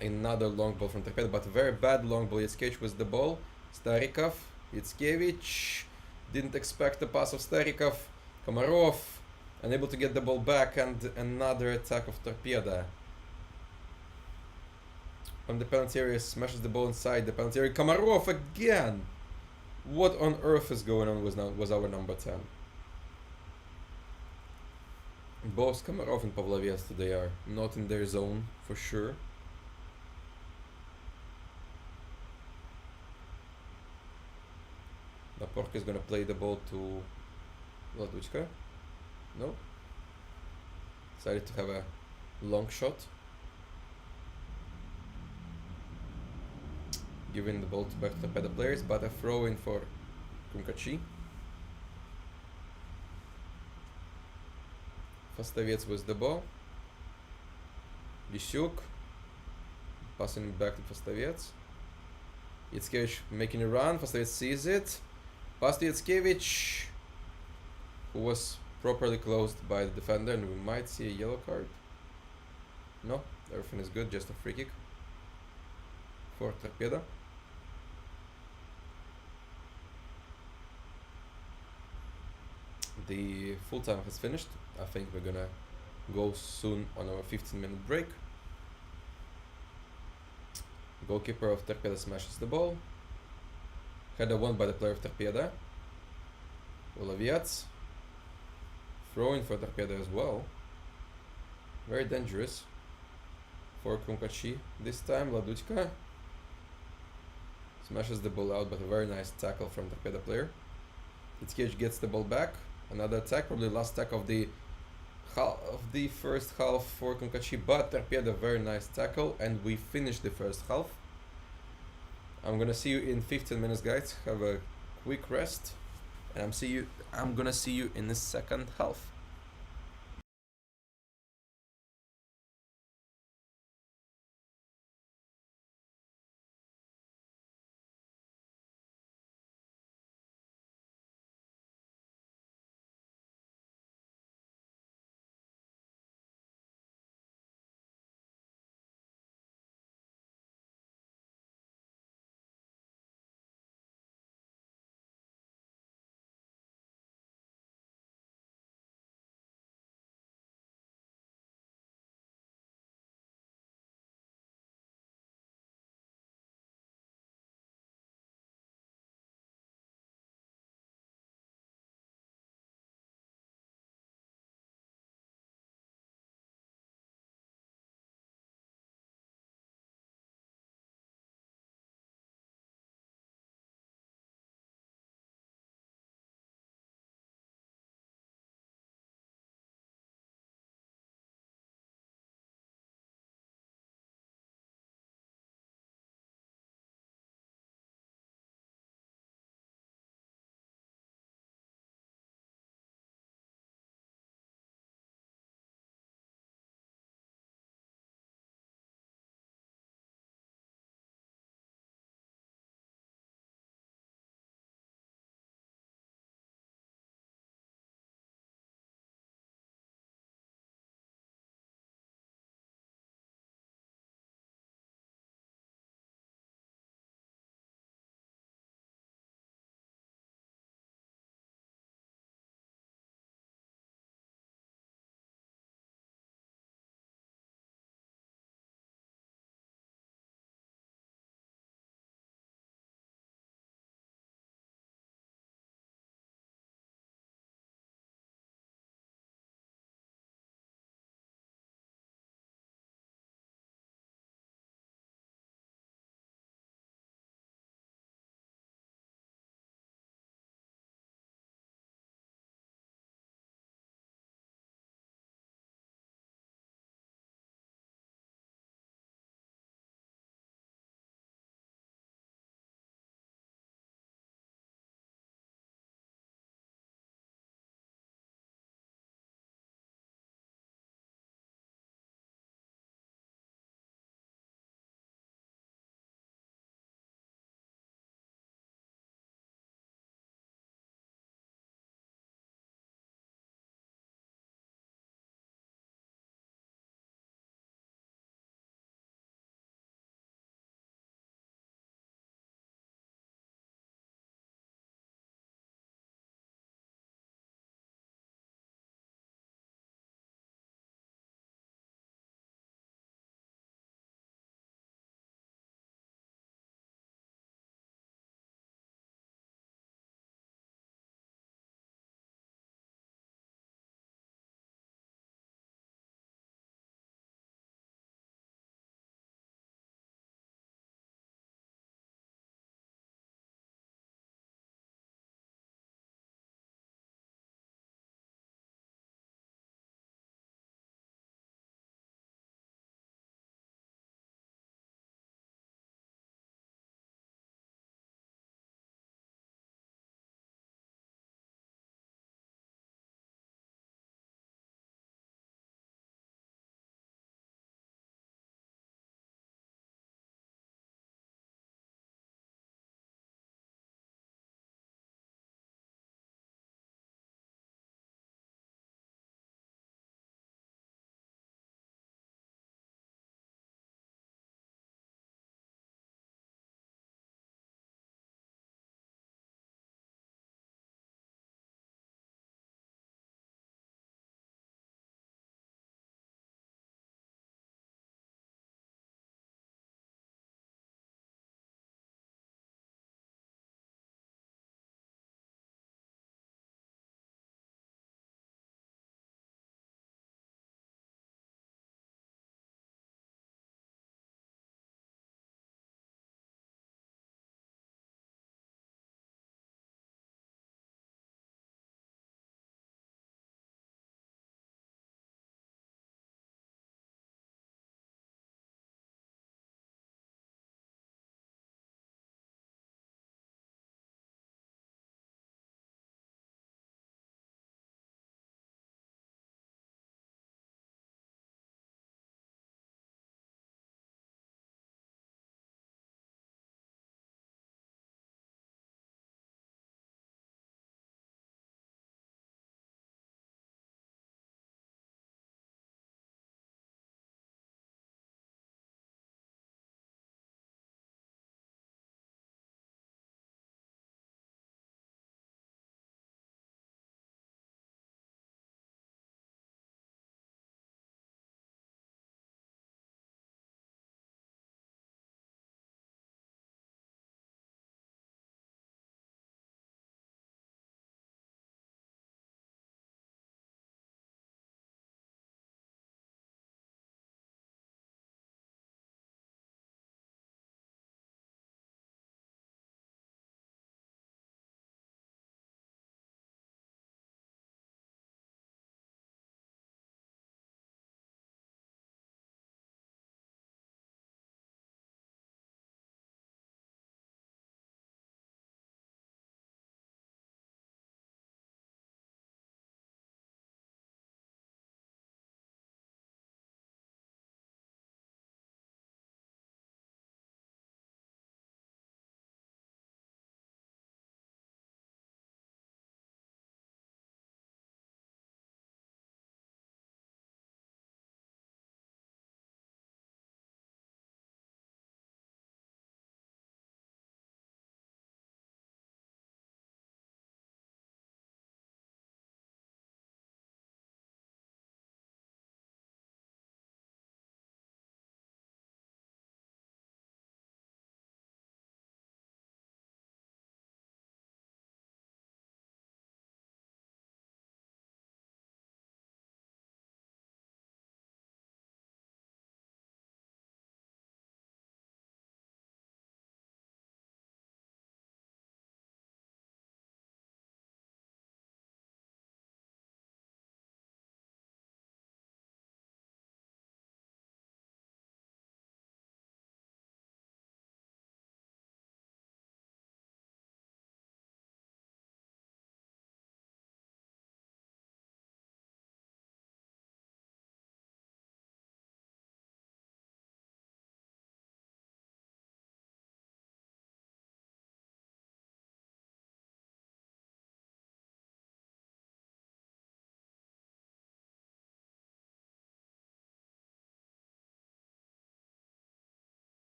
Another long ball from Tarpeda, but very bad long ball. Yatsevich with the ball. Starikov, Yatsevich didn't expect the pass of Starikov. Komarov unable to get the ball back, and another attack of Tarpeda. On the penalty area, smashes the ball inside the penalty area. Komarov again! What on earth is going on was our number 10? Both Komarov and Pavlovets today are not in their zone for sure. Naporka is gonna play the ball to Laduchka. No. Decided to have a long shot. Giving the ball back to the Tarpeda players, but a throw in for Krumkachy. Fastavets with the ball. Lisiuk passing it back to Fastavets. Yatsevich making a run. Fastavets sees it. Pass to Yatsevich, who was properly closed by the defender, and we might see a yellow card. No, everything is good, just a free kick for Tarpeda. The full time has finished. I think we're gonna go soon on our 15-minute break. Goalkeeper of Tarpeda smashes the ball. Header won by the player of Tarpeda. Pavlovets. Throwing for Tarpeda as well. Very dangerous for Krumkachy. This time Laduchka smashes the ball out, but a very nice tackle from Tarpeda player. Yatsevich gets the ball back. Another attack, probably last attack of the first half for Krumkachy, but Tarpeda very nice tackle, and we finished the first half. I'm gonna see you in 15 minutes, guys. Have a quick rest, and I'm gonna see you in the second half.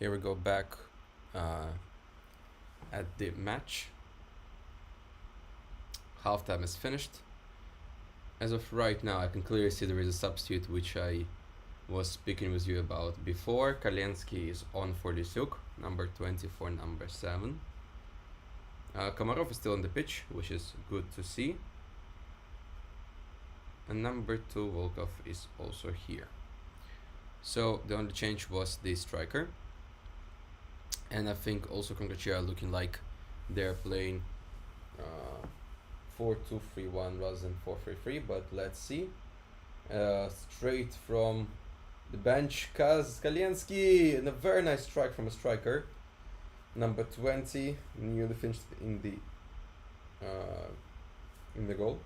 Here we go back at the match. Halftime is finished. As of right now, I can clearly see there is a substitute which I was speaking with you about before. Kalensky is on for Lysuk, number 20 for number 7. Komarov is still on the pitch, which is good to see. And number 2, Volkov, is also here. So the only change was the striker. And I think also Krumkachy are looking like they're playing 4-2-3-1 rather than 4-3-3, but let's see. Straight from the bench, Kalensky, and a very nice strike from a striker. Number 20, nearly finished in the goal.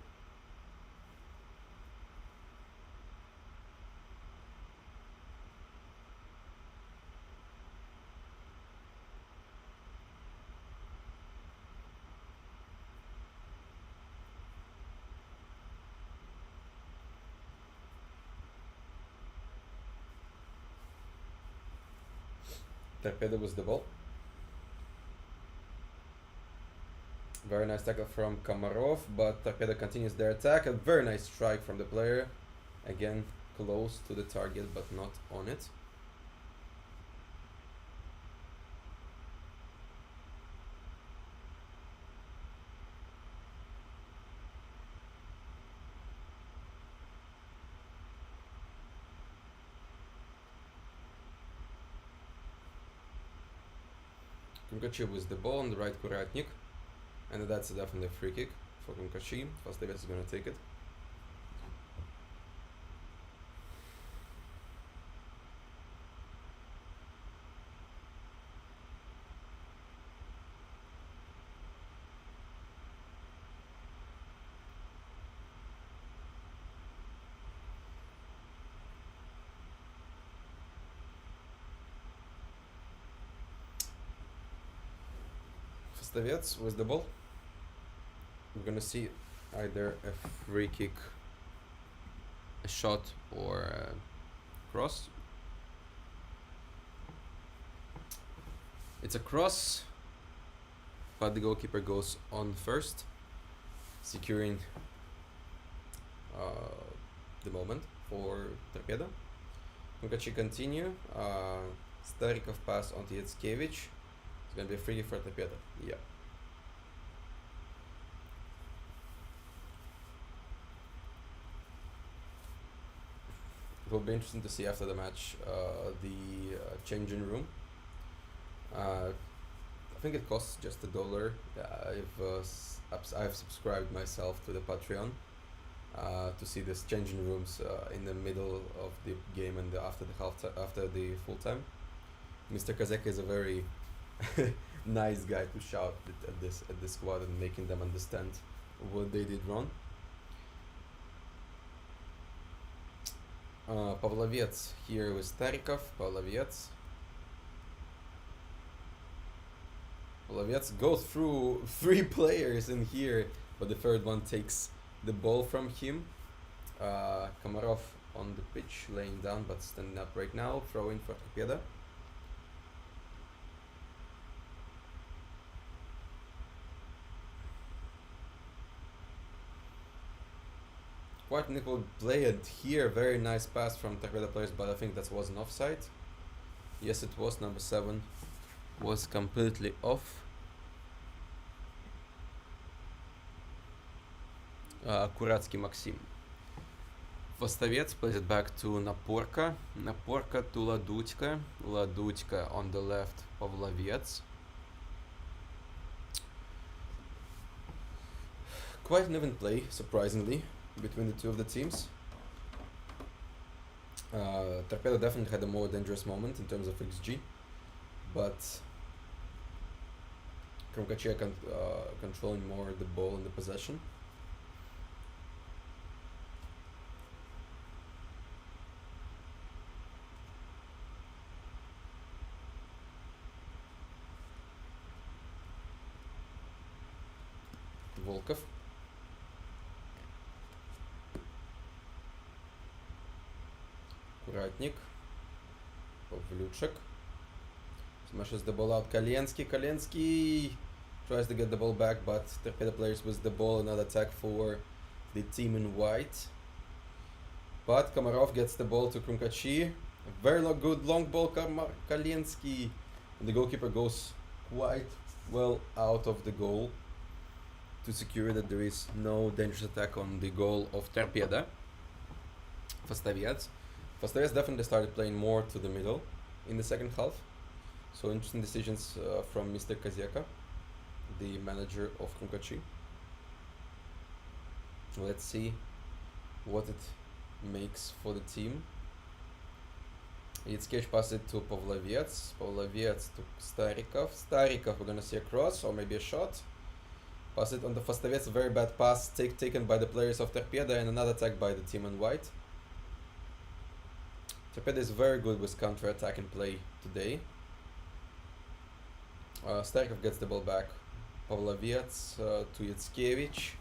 Tarpeda with the ball. Very nice tackle from Komarov, but Tarpeda continues their attack. A very nice strike from the player. Again, close to the target, but not on it. Krumkachy with the ball on the right, Kuratnik. And that's definitely a free kick for Krumkachy. Fastavets is going to take it. Fastavets with the ball. We're gonna see either a free kick, a shot, or a cross. It's a cross, but the goalkeeper goes on first, securing the moment for Tarpeda. Krumkachy continue. Starikov pass on to Yatskevic. It's gonna be a free kick for Tarpeda. Yeah. It will be interesting to see after the match the changing room. I think it costs just $1. I've subscribed myself to the Patreon to see this changing rooms in the middle of the game and after the full time. Mr. Kazek is a very nice guy to shout at this squad and making them understand what they did wrong. Pavlovets here with Starikov. Pavlovets goes through 3 players in here, but the third one takes the ball from him. Komarov on the pitch, laying down but standing up right now. Throw in for Tarpeda. Quite nickel played here. Very nice pass from Tarpeda players, but I think that was an offside. Yes, it was. Number 7 was completely off. Kuratsky Maxim. Fastavets plays it back to Naporka. Naporka to Ladutska. Ladutska on the left, Pavlovets. Quite an even play, surprisingly, between the two of the teams. Tarpeda definitely had a more dangerous moment in terms of XG, but Krumkachy controlling more the ball and the possession. Volkov. Kuratnik. Pavlyuchek. Smashes the ball out. Kalensky tries to get the ball back, but Tarpeda players with the ball. Another attack for the team in white. But Komarov gets the ball to Krumkachy. Very good long ball, Kalensky. And the goalkeeper goes quite well out of the goal to secure that there is no dangerous attack on the goal of Tarpeda. Fastaviets definitely started playing more to the middle in the second half. So interesting decisions from Mr. Kaziaka, the manager of Krumkachy. Let's see what it makes for the team. Yitzkevich passes it to Pavloviets. Pavloviets to Starikov. Starikov, we're gonna see a cross or maybe a shot. Pass it on the Fastaviets. Very bad pass taken by the players of Tarpeda, and another attack by the team in white. Tarpeda is very good with counter-attack and play today. Starikov gets the ball back. Pavloviets to Yitzkevich.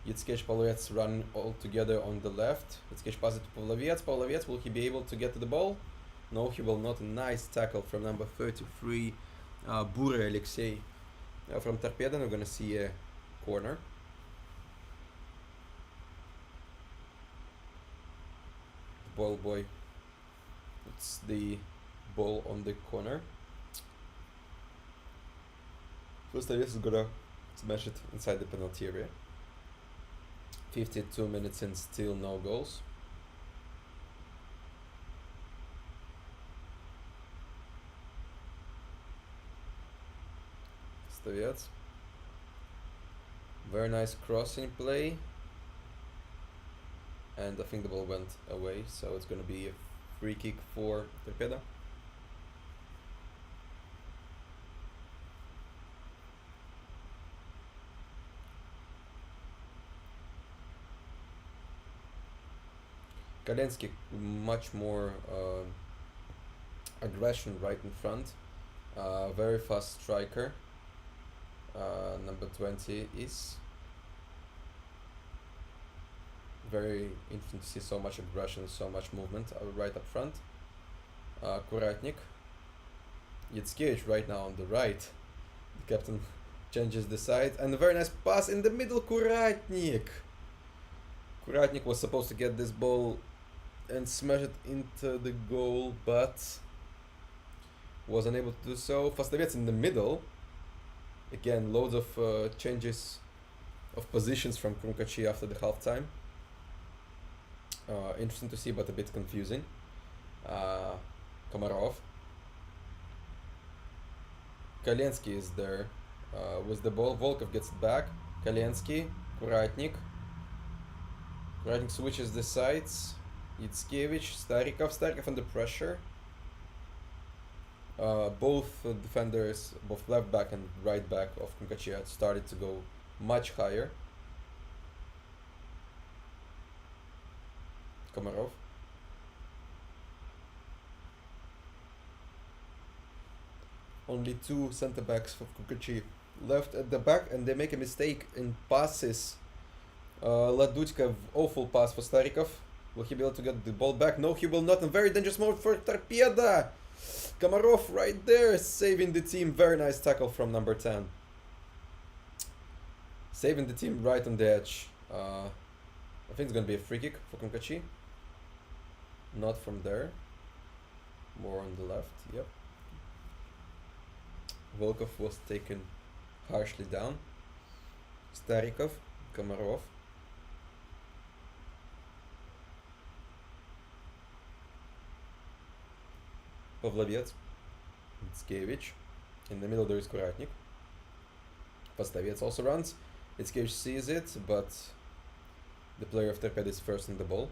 Yitzkevich, Pavloviets run all together on the left. Yitzkevich passes it to Pavloviets. Pavloviets, will he be able to get to the ball? No, he will not. A nice tackle from number 33, Bure Alexei. From Tarpeda, we're gonna see a corner. Ball boy. It's the ball on the corner. First, is gonna smash it inside the penalty area. 52 minutes and still no goals. Staviats. Very nice crossing play. And I think the ball went away, so it's gonna be a free kick for Tarpeda. Kalensky, much more aggression right in front. Very fast striker. Number 20 is very interesting to see so much aggression, so much movement right up front. Kuratnik. Yitzkevich right now on the right. The captain changes the side, and a very nice pass in the middle. Kuratnik was supposed to get this ball and smash it into the goal, but was unable to do so. Fastaviets in the middle. Again, loads of changes of positions from Krumkachy after the halftime. Interesting to see, but a bit confusing. Komarov. Kalensky is there with the ball. Volkov gets it back. Kalensky, Kuratnik. Kuratnik switches the sides. Yitzkevich, Starikov under pressure. Both defenders, both left back and right back of Krumkachy had started to go much higher. Komarov. Only two center backs for Krumkachy left at the back, and they make a mistake in passes. Ladudka, awful pass for Starikov. Will he be able to get the ball back? No, he will not. In very dangerous mode for Tarpeda. Komarov right there, saving the team. Very nice tackle from number 10. Saving the team right on the edge. I think it's going to be a free kick for Krumkachy. Not from there. More on the left, yep. Volkov was taken harshly down. Starikov, Komarov. Pavloviets, Yitzkevich. In the middle there is Kuratnik. Fastaviets also runs. Yitzkevich sees it, but the player of Tarpeda is first in the ball.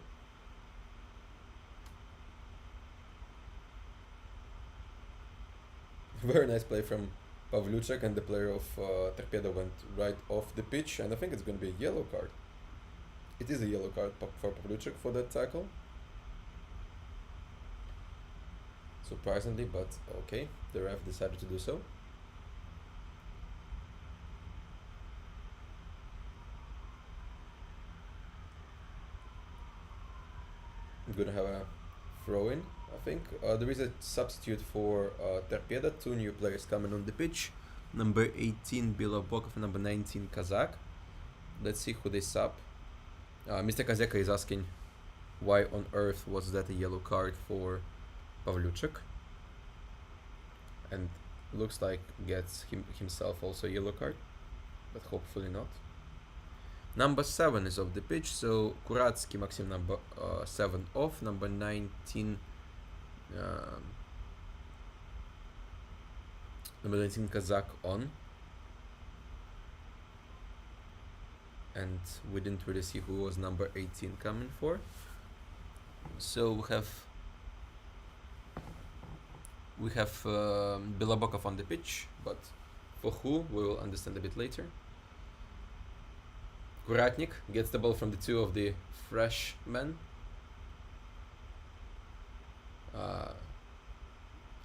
Very nice play from Pavlyuchek, and the player of Tarpeda went right off the pitch, and I think it's going to be a yellow card. It is a yellow card for Pavlyuchek for that tackle. Surprisingly, but okay, the ref decided to do so. I'm gonna have a throw-in, I think. There is a substitute for Tarpeda, 2 new players coming on the pitch. Number 18 Bilobokov and number 19 Kazak. Let's see who they sub. Mr. Kazeka is asking why on earth was that a yellow card for Pavlyuchuk, and looks like gets himself also a yellow card, but hopefully not. Number 7 is off the pitch, so Kuratsky Maxim number 7 off, number 19 number 19 Kazak on, and we didn't really see who was number 18 coming for. So we have Bilobokov on the pitch, but for who we will understand a bit later. Kuratnik gets the ball from the 2 of the freshmen.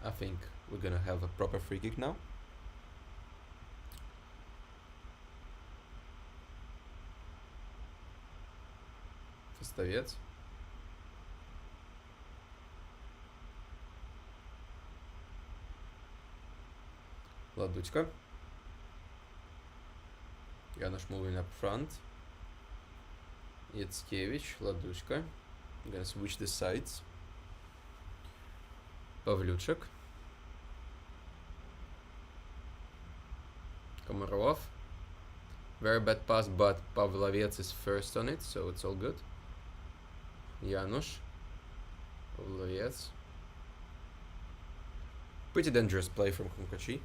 I think we're gonna have a proper free kick now. Fostavets. Laduchka. Janusz moving up front. Yackevich, Laduchka. I'm gonna switch the sides. Pavlyuchuk. Komarov. Very bad pass, but Pavlovets is first on it, so it's all good. Janusz. Pavlovets. Pretty dangerous play from Krumkachy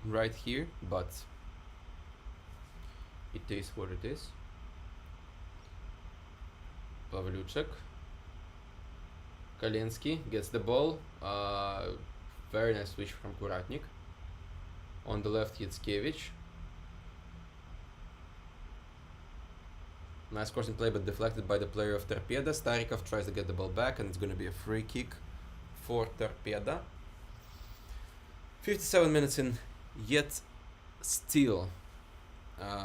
right here, but it is what it is. Pavlyuchuk. Kalensky gets the ball. Very nice switch from Kuratnik. On the left, Yackevich. Nice crossing play, but deflected by the player of Tarpeda. Starikov tries to get the ball back, and it's going to be a free kick for Tarpeda. 57 minutes in, yet still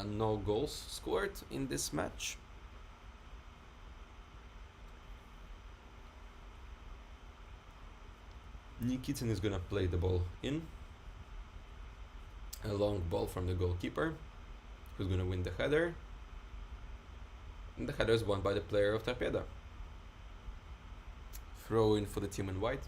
no goals scored in this match. Nikitin is gonna play the ball in. A long ball from the goalkeeper, who's gonna win the header. And the header is won by the player of Tarpeda. Throw in for the team in white.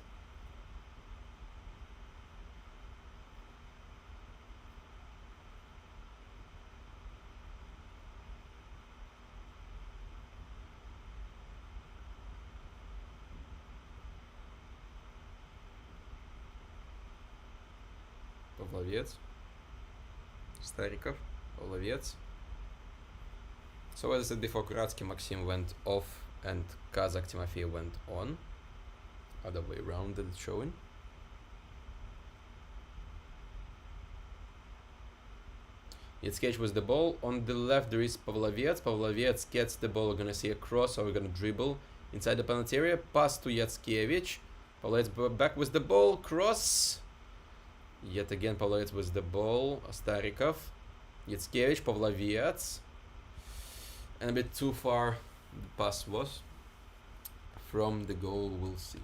Pavlovets, Starikov, Pavlovets. So as I said before, Kuratsky Maxim went off and Kazak Timofey went on. Other way around than it's showing. Yackevich with the ball. On the left there is Pavlovets. Pavlovets gets the ball. We're gonna see a cross, so we're gonna dribble inside the penalty area. Pass to Yackevich. Pavlovets back with the ball. Cross. Yet again, Pavlovets with the ball. Starikov. Yackevich, Pavlovets. And a bit too far the pass was from the goal, we'll see.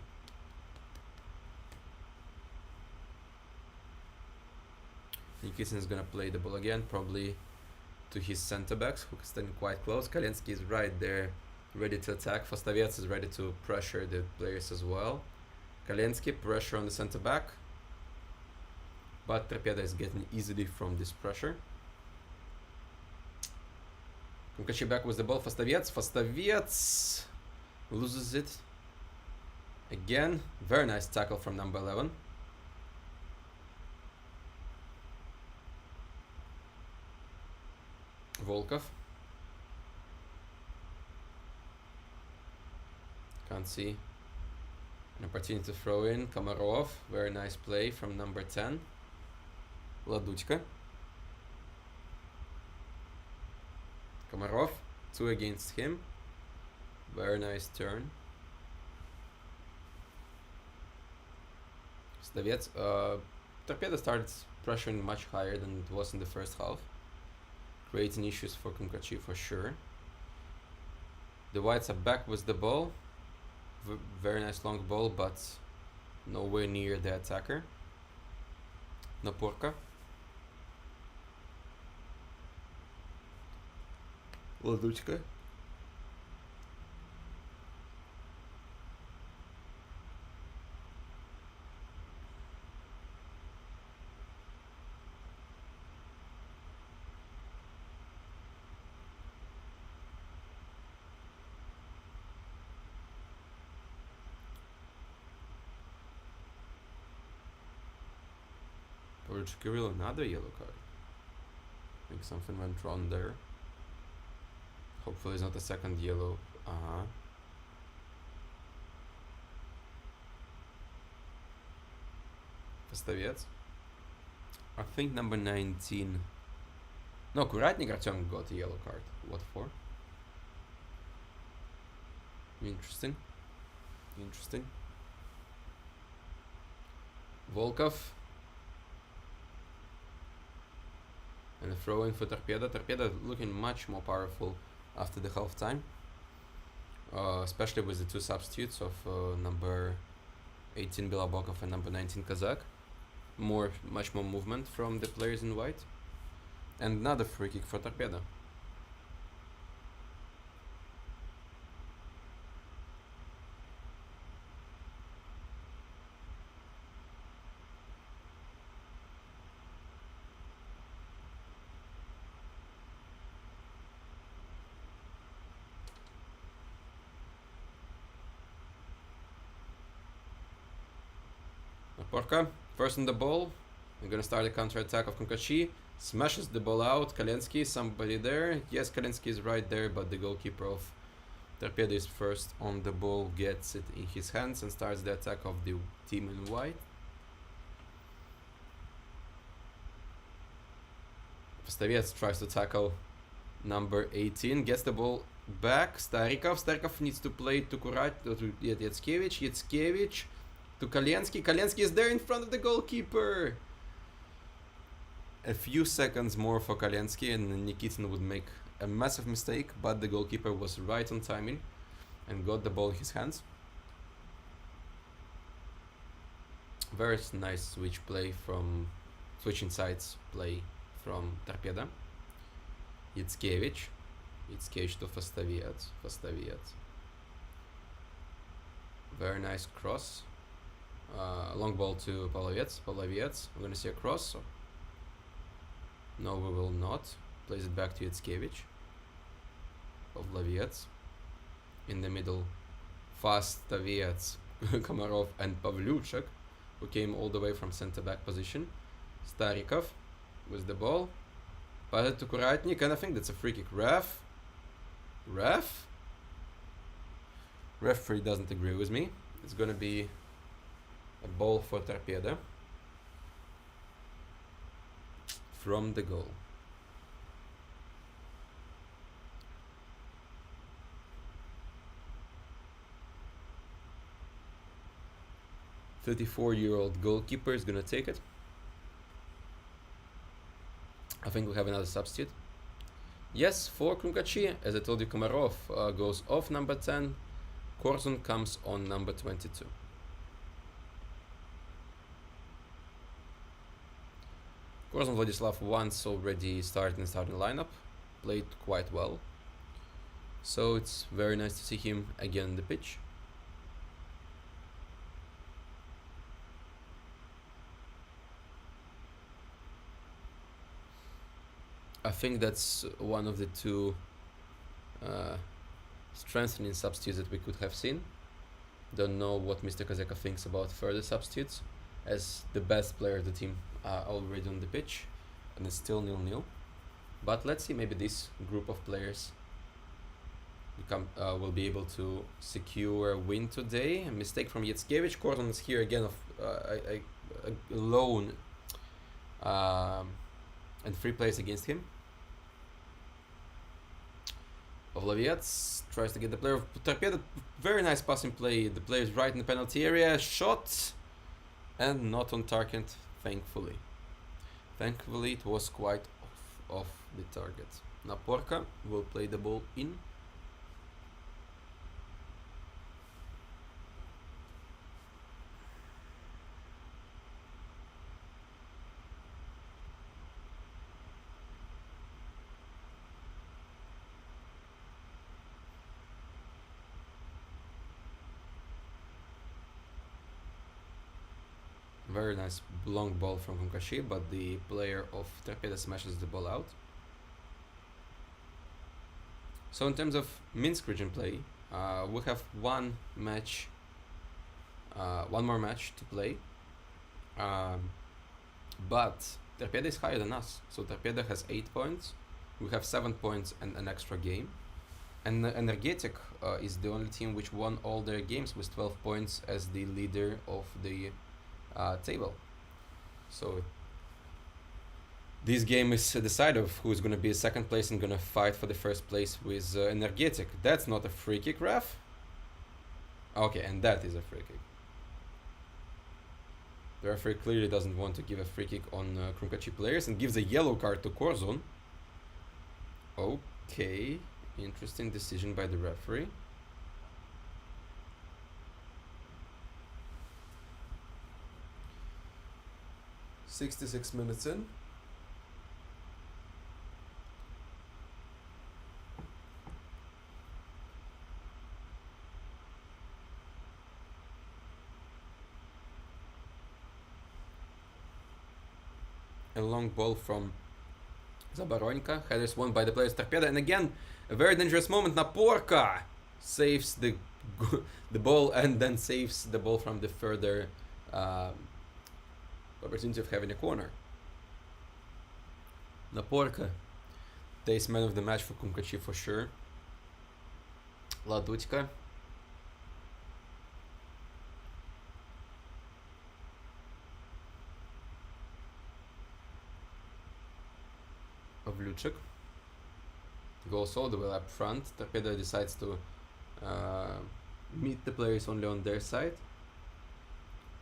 Nikitin is gonna play the ball again, probably to his center backs, who are standing quite close. Kalensky is right there, ready to attack. Fostavets is ready to pressure the players as well. Kalensky, pressure on the center back. But Tarpeda is getting easily from this pressure. Krumkachy back with the ball. Fostavets loses it. Again, very nice tackle from number 11. Volkov. Can't see an opportunity to throw in. Komarov, very nice play from number 10. Laduchka. Komarov, 2 against him. Very nice turn. Fostavets. Tarpeda started pressuring much higher than it was in the first half, creating issues for Krumkachy for sure. The Whites are back with the ball. Very nice long ball, but Nowhere near the attacker. Naporka. Ладучка. Kirill, another yellow card. I think something went wrong there. Hopefully it's not a second yellow. Поставец. I think number 19. No, Kuratnik Artyom got a yellow card. What for? Interesting. Interesting. Volkov. And a throw in for Tarpeda. Tarpeda looking much more powerful after the half time. Especially with the two substitutes of number 18 Bilabokov and number 19 Kazakh. Much more movement from the players in white. And another free kick for Tarpeda. Porka, first on the ball. We're gonna start a counter-attack of Krumkachy. Smashes the ball out. Kalensky, somebody there. Yes, Kalensky is right there, but the goalkeeper of Tarpeda is first on the ball, gets it in his hands and starts the attack of the team in white. Postavец tries to tackle number 18, gets the ball back. Starikov needs to play to Yatsevich. Yatsevich to Kalensky. Kalensky is there in front of the goalkeeper. A few seconds more for Kalensky and Nikitin would make a massive mistake, but the goalkeeper was right on timing and got the ball in his hands. Very nice switching sides play from Tarpeda. Yatsevich to Postavец. Very nice cross. Long ball to Polavets. We're gonna see a cross. No, we will not. Plays it back to Yatsevich. Polavets. In the middle, Postavец, Komarov and Pavlyuchak, who came all the way from center back position. Starikov with the ball. Pass it to Kuratnik, and I think that's a free kick. Referee doesn't agree with me. It's gonna be a ball for Tarpeda from the goal. "34-year-old goalkeeper is gonna take it. I think we have another substitute. Yes, for Krumkachy, as I told you, Komarov goes off number 10. Korzun comes on number 22. Korzun Vladislav once already started in the starting lineup, played quite well. So it's very nice to see him again on the pitch. I think that's one of the two strengthening substitutes that we could have seen. Don't know what Mr. Kazeka thinks about further substitutes, as the best player of the team are already on the pitch, and it's still 0-0. But let's see, maybe this group of players will be able to secure a win today. A mistake from Yatsevich. Korzun is here again of alone, and 3 players against him. Pavlovets tries to get the player of Tarpeda. Very nice passing play. The player is right in the penalty area. Shot, and not on target, thankfully. Thankfully, it was quite off the target. Naporka will play the ball in. Very nice long ball from Krumkachy, but the player of Tarpeda smashes the ball out. So in terms of Minsk region play, we have one more match to play. But Tarpeda is higher than us. So Tarpeda has 8 points. We have 7 points and an extra game. And Energetic is the only team which won all their games with 12 points as the leader of the table. So this game is a decider of who's going to be second place and going to fight for the first place with Energetic. That's not a free kick, ref. Okay, and that is a free kick. The referee clearly doesn't want to give a free kick on Krumkachy players and gives a yellow card to Korzun. Okay, interesting decision by the referee. "66 minutes in. A long ball from Zabaronka. Headers won by the players Tarpeda. And again, a very dangerous moment. Naporka saves the ball and then saves the ball from the further opportunity of having a corner. Naporka takes man of the match for Krumkachy for sure. Ladutka. Pavlyuchik goes all the way up front. Tarpeda decides to meet the players only on their side.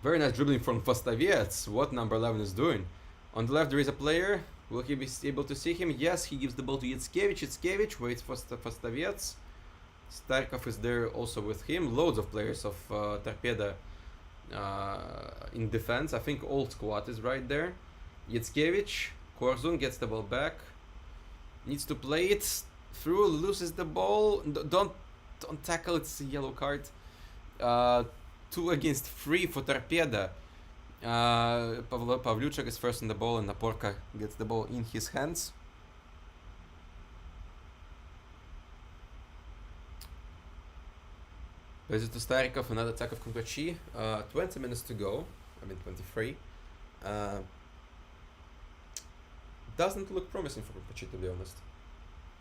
Very nice dribbling from Fostaviets. What number 11 is doing. On the left there is a player. Will he be able to see him? Yes, he gives the ball to Yatskevich. Yatskevich waits for Fostaviets. Starkov is there also with him. Loads of players of Tarpeda in defense. I think old squad is right there. Yatskevich. Korzun gets the ball back. Needs to play it through. Loses the ball. Don't tackle. It's a yellow card. 2 against 3 for Tarpeda. Pavlyuchik is first on the ball and Naporka gets the ball in his hands. Plays it to Starikov, another attack of Krumkachy. 20 minutes to go. 23. Doesn't look promising for Krumkachy, to be honest.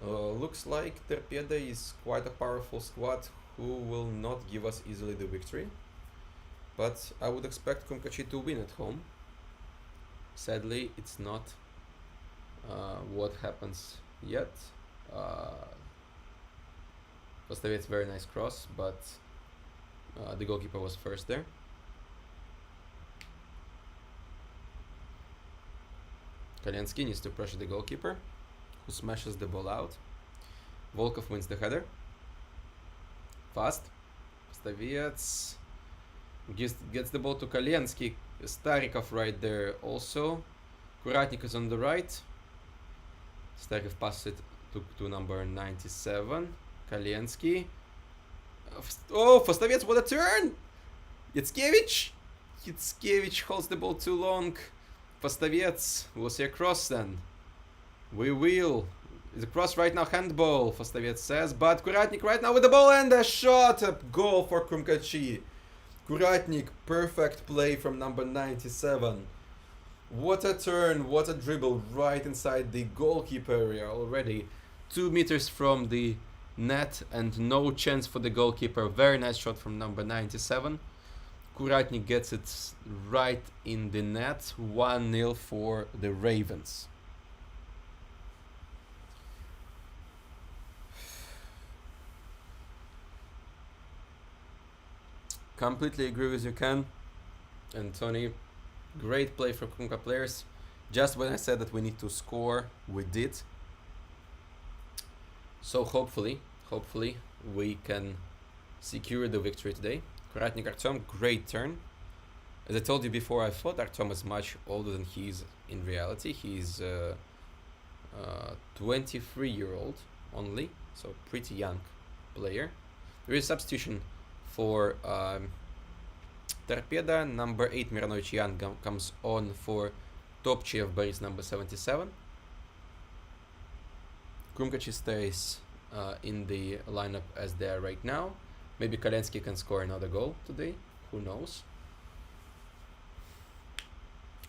Looks like Tarpeda is quite a powerful squad who will not give us easily the victory. But I would expect Krumkachy to win at home. Sadly, it's not what happens yet. Postaviet's very nice cross, but the goalkeeper was first there. Kalensky needs to pressure the goalkeeper, who smashes the ball out. Volkov wins the header. Fast. Postaviets gets the ball to Kalensky. Starikov right there also. Kuratnik is on the right. Starikov passes it to number 97. Kalensky. Oh, Postaviets, what a turn! Yatskevich! Yatskevich holds the ball too long. Postaviets, we'll see a cross then. We will. It's a cross right now, handball, Postaviets says, but Kuratnik right now with the ball and a shot! A goal for Krumkachy. Kuratnik, perfect play from number 97. What a turn, what a dribble right inside the goalkeeper area already. 2 meters from the net and no chance for the goalkeeper. Very nice shot from number 97. Kuratnik gets it right in the net. 1-0 for the Ravens. Completely agree with you, Ken and Tony. Great play for Krumka players. Just when I said that we need to score, we did. So hopefully we can secure the victory today. Kuratnik Artyom, great turn. As I told you before, I thought Artyom is much older than he is in reality. He's 23-year-old only, so pretty young player. There is substitution for Tarpeda. Number 8 Miranovic Jan comes on for Topchev Boris, number 77. Krumkachy stays in the lineup as they are right now. Maybe Kalensky can score another goal today. Who knows?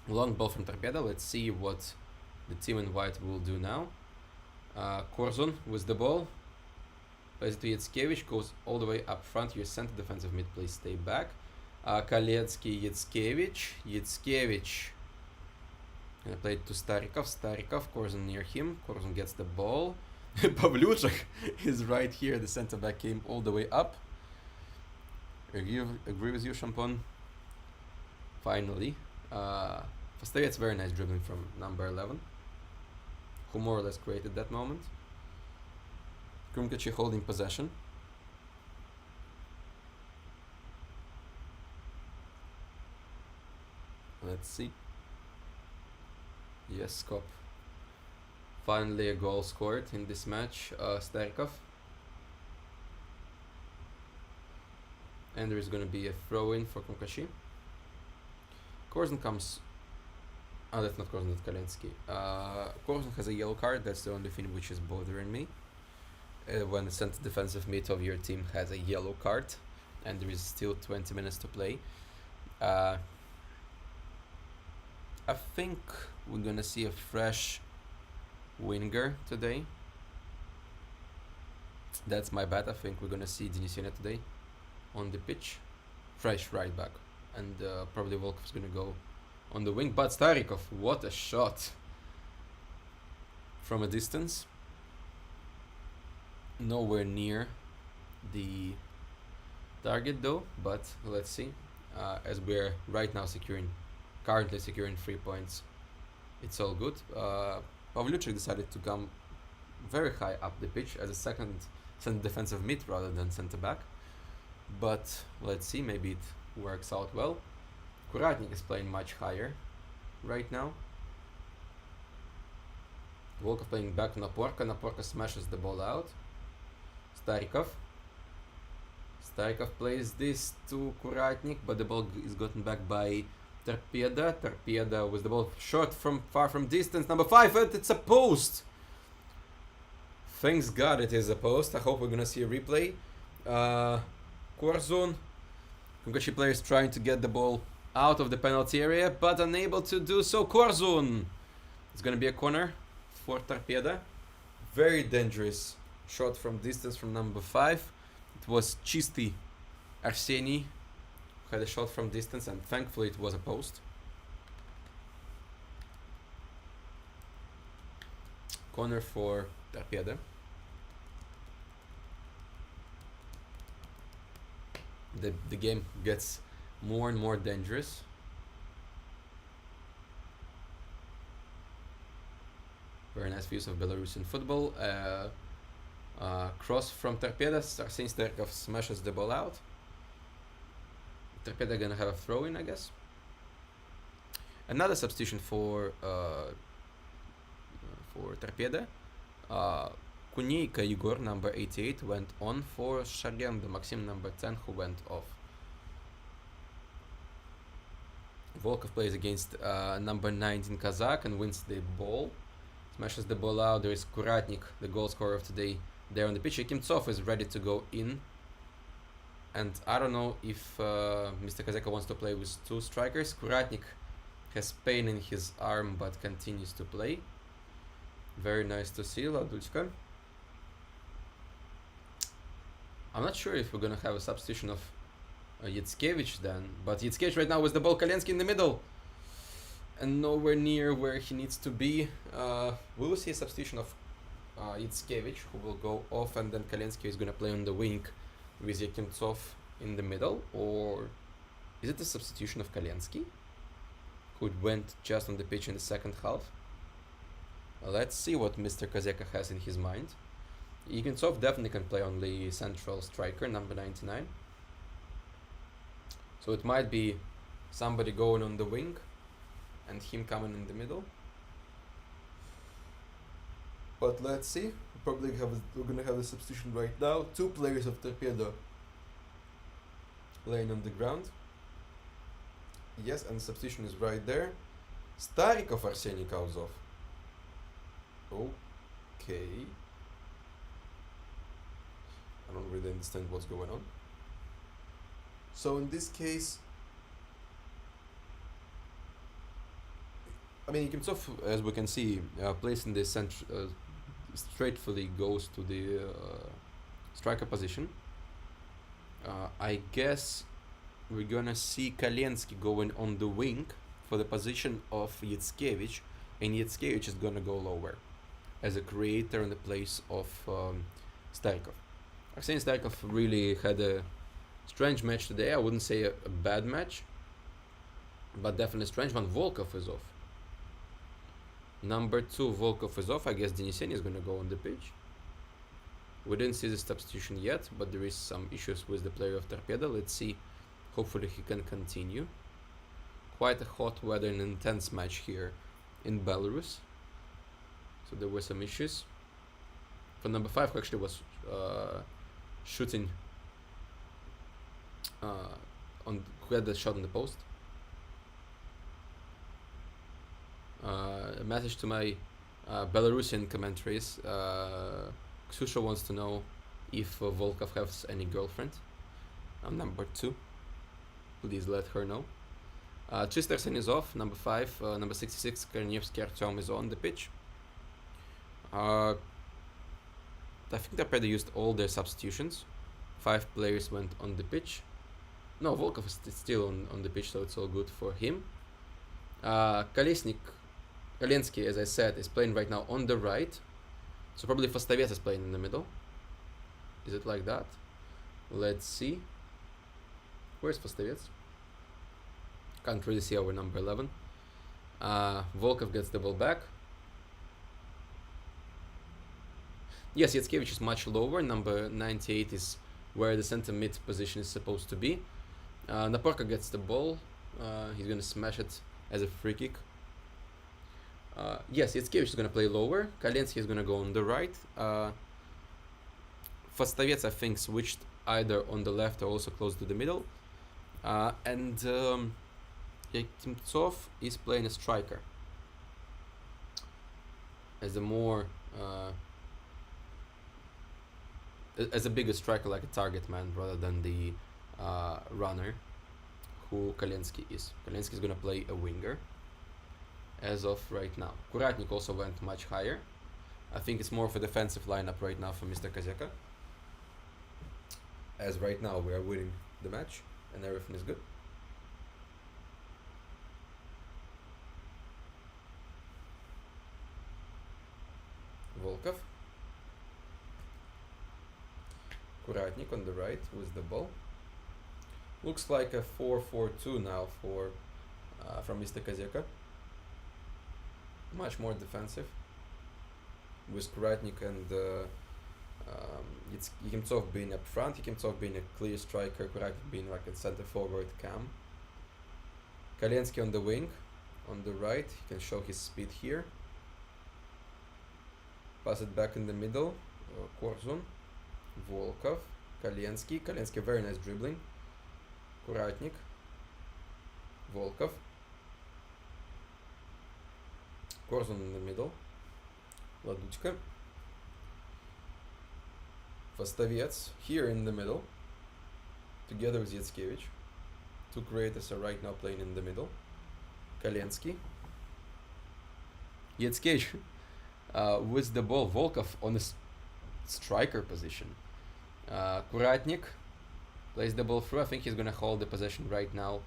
Long ball from Tarpeda. Let's see what the team in white will do now. Korzun with the ball. Plays it to Yatskevich. Goes all the way up front. Your center defensive mid, please stay back. Kaletsky, Yatskevich. Yatskevich. Gonna play it to Starikov. Starikov, Korzun near him. Korzun gets the ball. Pavlyuchak is right here. The center back came all the way up. Agree with you, Champon. Finally. It's very nice dribbling from number 11, who more or less created that moment. Krumkachy holding possession. Let's see. Yes, Skop. Finally a goal scored in this match. Starikov. And there is going to be a throw-in for Krumkachy. Korzun comes... Oh, that's not Korzun, that's Kalensky. Korzun has a yellow card, that's the only thing which is bothering me. When the center defensive mid of your team has a yellow card, and there is still 20 minutes to play. I think we're gonna see a fresh winger today. That's my bet. I think we're gonna see Denisina today on the pitch. Fresh right back. And probably Volkov's gonna go on the wing. But Starikov, what a shot from a distance. Nowhere near the target though, but let's see. As we're right now currently securing 3 points, it's all good. Pavlyuchak decided to come very high up the pitch as a second center defensive mid rather than center back. But let's see, maybe it works out well. Kuratnik is playing much higher right now. Volkov playing back to Naporka. Naporka smashes the ball out. Starikov. Starikov plays this to Kuratnik, but the ball is gotten back by Tarpeda. Tarpeda with the ball shot from far from distance. Number 5, and it's a post. Thanks God it is a post. I hope we're gonna see a replay. Korzun. Krumkachy players trying to get the ball out of the penalty area, but unable to do so. Korzun! It's gonna be a corner for Tarpeda. Very dangerous shot from distance from number 5. It was Chisty Arseny who had a shot from distance, and thankfully it was a post. Corner for Tarpeda. The game gets more and more dangerous. Very nice views of Belarusian football. Cross from Tarpeda. Arseny Starikov smashes the ball out. Tarpeda gonna have a throw-in, I guess. Another substitution for Tarpeda. Kuneika Igor, number 88, went on for Shagem, the Maxim, number 10, who went off. Volkov plays against number 19 Kazakh and wins the ball. Smashes the ball out. There is Kuratnik, the goal scorer of today, there on the pitch. Kimtsov is ready to go in. And I don't know if Mr. Kazaka wants to play with 2 strikers. Kuratnik has pain in his arm but continues to play. Very nice to see, Ladulska. I'm not sure if we're gonna have a substitution of Yatskevich then, but Yatskevich right now with the ball. Kalensky in the middle and nowhere near where he needs to be. We will see a substitution of Yatskevich, who will go off, and then Kalensky is gonna play on the wing with Yakimtsov in the middle. Or is it a substitution of Kalensky, who went just on the pitch in the second half? Let's see what Mr. Kazeka has in his mind. Yakimtsov definitely can play only central striker, number 99. So it might be somebody going on the wing and him coming in the middle. But let's see. We're gonna have a substitution right now. 2 players of Tarpeda laying on the ground. Yes, and substitution is right there. Starikov Arseny Kauzov. Okay. I don't really understand what's going on. So in this case, I mean, Yekimtsov, as we can see, placed in the center, straightfully goes to the striker position. I guess we're gonna see Kalensky going on the wing for the position of Yatskevich, and Yatskevich is gonna go lower as a creator in the place of Starikov. Arseny Starikov really had a strange match today. I wouldn't say a bad match, but definitely a strange one. Volkov is off. Number 2, Volkov is off. I guess Denisyan is gonna go on the pitch. We didn't see the substitution yet, but there is some issues with the player of Tarpeda. Let's see. Hopefully he can continue. Quite a hot weather and intense match here in Belarus. So there were some issues. For number 5, who actually was shooting who had the shot on the post. A message to my Belarusian commentaries. Ksusha wants to know if Volkov has any girlfriend. I'm number 2. Please let her know. Chistersen is off. Number 5. Number 66, Kornievsky Artyom is on the pitch. I think Tarpeda used all their substitutions. 5 players went on the pitch. No, Volkov is still on the pitch, so it's all good for him. Kalensky, as I said, is playing right now on the right. So probably Fostavets is playing in the middle. Is it like that? Let's see. Where's Fostavets? Can't really see our number 11. Volkov gets the ball back. Yes, Yatskevich is much lower. Number 98 is where the center mid position is supposed to be. Naporka gets the ball. He's going to smash it as a free kick. Yes, Yatskevich is going to play lower. Kalensky is going to go on the right. Fostavets, I think, switched either on the left or also close to the middle. And Yekimtsov is playing a striker. As a more... as a bigger striker, like a target man, rather than the runner, who Kalensky is. Kalensky is going to play a winger as of right now. Kuratnik also went much higher. I think it's more of a defensive lineup right now for Mr. Kazeka. As right now we are winning the match and everything is good. Volkov. Kuratnik on the right with the ball. Looks like a 4-4-2 now for from Mr. Kazeka. Much more defensive. With Kuratnik and it's Yekimtsov being up front, Yekimtsov being a clear striker, Kuratnik being like a center forward cam. Kalensky on the wing, on the right, he can show his speed here. Pass it back in the middle, Korzun, Volkov, Kalensky, very nice dribbling, Kuratnik, Volkov, Korzun in the middle, Laduchka, Fostavets here in the middle, together with Yatskevich. 2 creators are right now playing in the middle. Kalensky, Yatskevich with the ball, Volkov on the striker position. Kuratnik plays the ball through. I think he's gonna hold the possession right now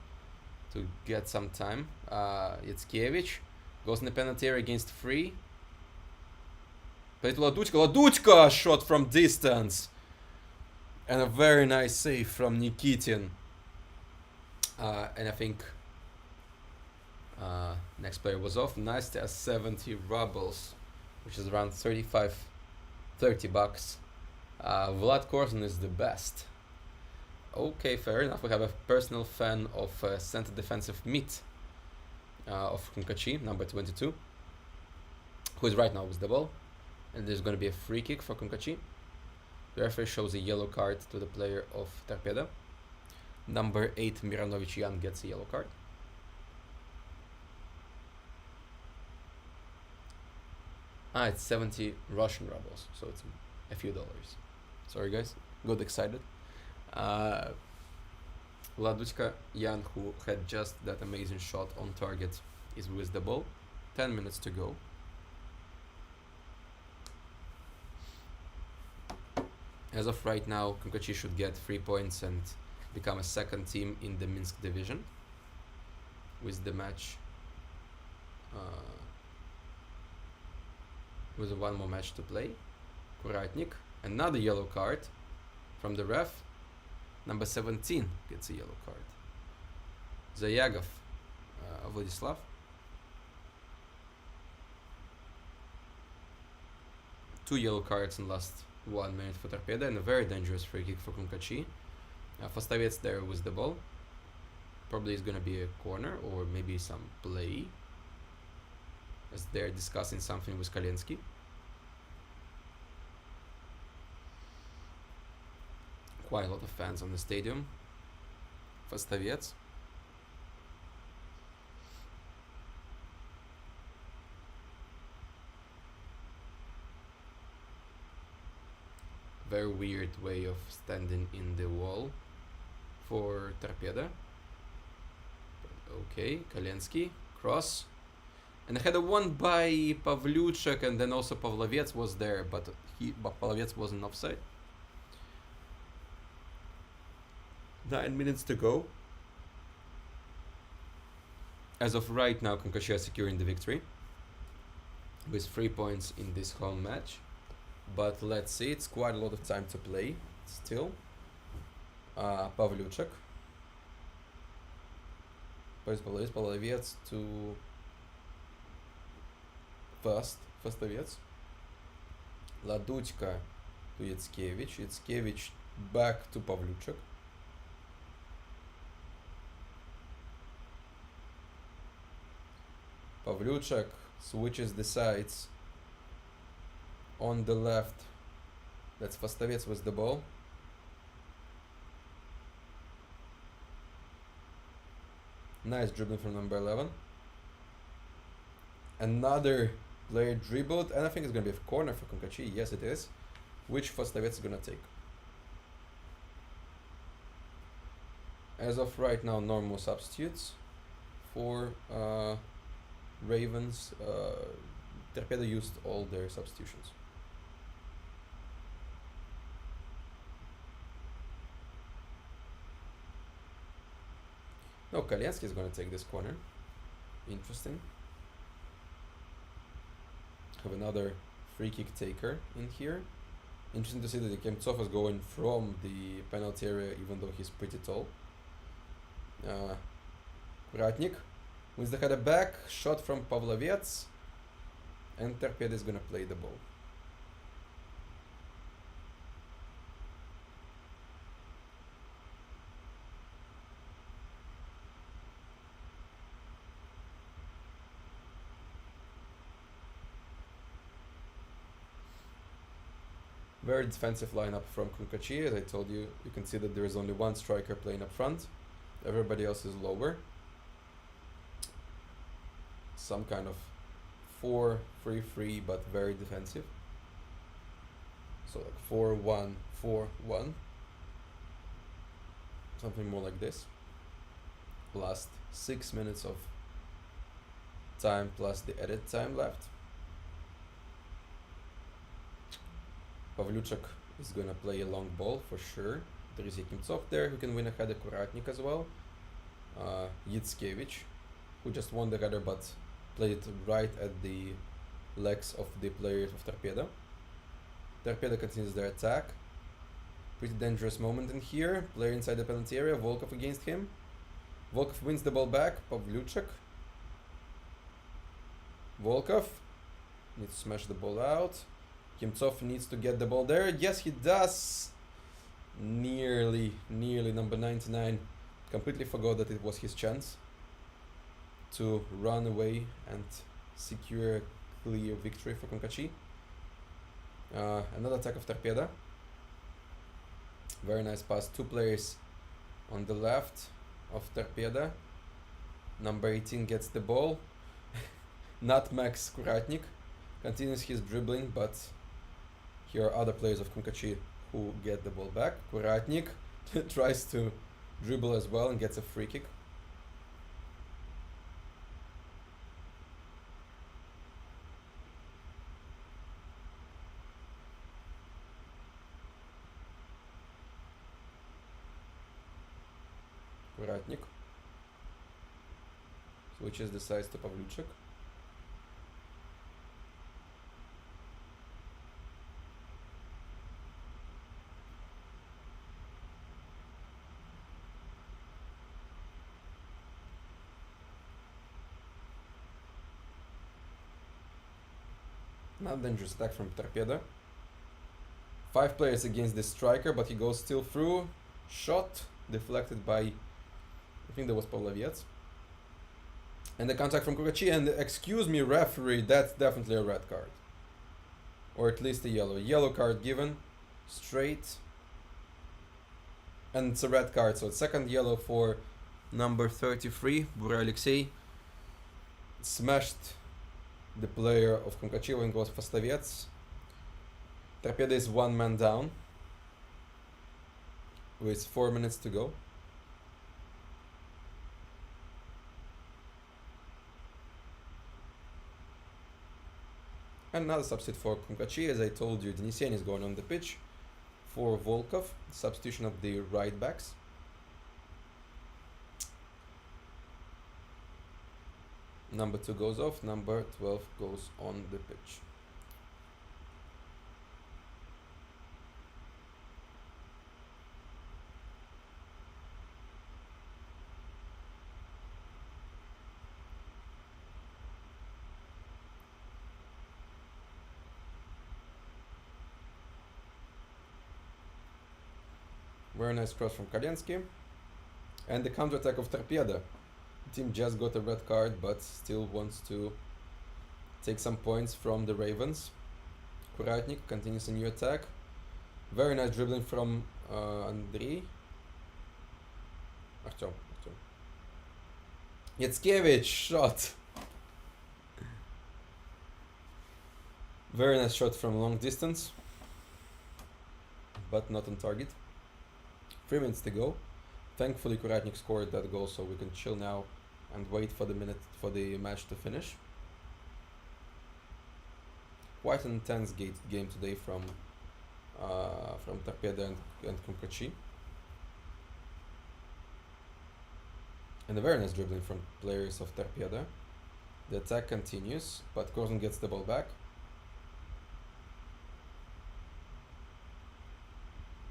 to get some time. Yatskevich goes in the penalty area against 3. Play to Laduchka. Laduchka shot from distance. And a very nice save from Nikitin. And I think next player was off. Nastya 70 rubles, which is around 30 bucks. Vlad Korzun is the best. Okay, fair enough. We have a personal fan of center defensive mid of Krumkachy, number 22, who is right now with the ball. And there's going to be a free kick for Krumkachy. The referee shows a yellow card to the player of Tarpeda. Number 8, Miranovich Jan gets a yellow card. It's 70 Russian rubles, so it's a few dollars. Sorry, guys. Got excited. Laduchka Jan, who had just that amazing shot on target, is with the ball. 10 minutes to go. As of right now, Krumkachy should get 3 points and become a second team in the Minsk division with the match, with one more match to play. Kuratnik, another yellow card from the ref. Number 17 gets a yellow card. Zayagov, Vladislav. Two yellow cards in last 1 minute for Tarpeda and a very dangerous free kick for Krumkachy. Fostavets there with the ball. Probably is gonna be a corner or maybe some play, as they're discussing something with Kalensky. Quite a lot of fans on the stadium. Fostavets. Very weird way of standing in the wall for Tarpeda. Okay, Kalensky, cross. And I had a one by Pavlyuchek, and then also Pavlovets was there, but Pavlovets wasn't offside. 9 minutes to go. As of right now, Krumkachy is securing the victory with 3 points in this home match. But let's see, it's quite a lot of time to play still. Pavlyuchek. Pavlovets to Fostavets. Laduchka to Yatskevich. Yatskevich back to Pavlyuchek. Pavlyuchek switches the sides. On the left, that's Fostavets with the ball. Nice dribbling from number 11. Another player dribbled, and I think it's going to be a corner for Krumkachy. Yes, it is. Which Fostavets is going to take. As of right now, normal substitutes for Ravens. Tarpeda used all their substitutions. No, Kalensky is going to take this corner. Interesting. Have another free kick taker in here. Interesting to see that Kemtsov is going from the penalty area, even though he's pretty tall. Kuratnik wins the header back. Shot from Pavlovets. And Tarpeda is going to play the ball. Very defensive lineup from Krumkachy. As I told you, you can see that there is only one striker playing up front. Everybody else is lower. Some kind of 4-3-3, but very defensive. So like 4-1-4-1. Something more like this. Last 6 minutes of time plus the edit time left. Pavlyuchek is going to play a long ball for sure. There is Yakimtsov there who can win a header, Kuratnik as well. Yatskevich, who just won the header but played it right at the legs of the players of Tarpeda. Tarpeda continues their attack. Pretty dangerous moment in here. Player inside the penalty area, Volkov against him. Volkov wins the ball back, Pavlyuchek. Volkov needs to smash the ball out. Kemtsov needs to get the ball there. Yes, he does. Nearly number 99. Completely forgot that it was his chance to run away and secure a clear victory for Krumkachy. Another attack of Tarpeda. Very nice pass. Two players on the left of Tarpeda. Number 18 gets the ball. Nutmegs Kuratnik. continues his dribbling, but here are other players of Krumkachy who get the ball back. Kuratnik tries to dribble as well and gets a free kick. Kuratnik switches the sides to Pavlyuchik. Not dangerous attack from Tarpeda. 5 players against this striker, but he goes still through. Shot deflected by, I think that was Pavloviec. And the contact from Krumkachy, and excuse me, referee, that's definitely a red card. Or at least a yellow. Yellow card given, straight. And it's a red card, so it's second yellow for number 33, Bura Alexei. Smashed the player of Krumkachy when it was Fastoviec. Tarpeda is 1 man down with 4 minutes to go. Another substitute for Krumkachy, as I told you, Denisyan is going on the pitch for Volkov, substitution of the right backs. Number 2 goes off, number 12 goes on the pitch. Very nice cross from Kalensky. And the counter-attack of Tarpeda. The team just got a red card, but still wants to take some points from the Ravens. Kuratnik continues a new attack. Very nice dribbling from Andrei. Artyom. Yatskevic shot. Very nice shot from long distance, but not on target. 3 minutes to go. Thankfully Kuratnik scored that goal, so we can chill now and wait for the match to finish. Quite an intense game today from Tarpeda and Krumkachy. And a very nice dribbling from players of Tarpeda. The attack continues, but Korzun gets the ball back.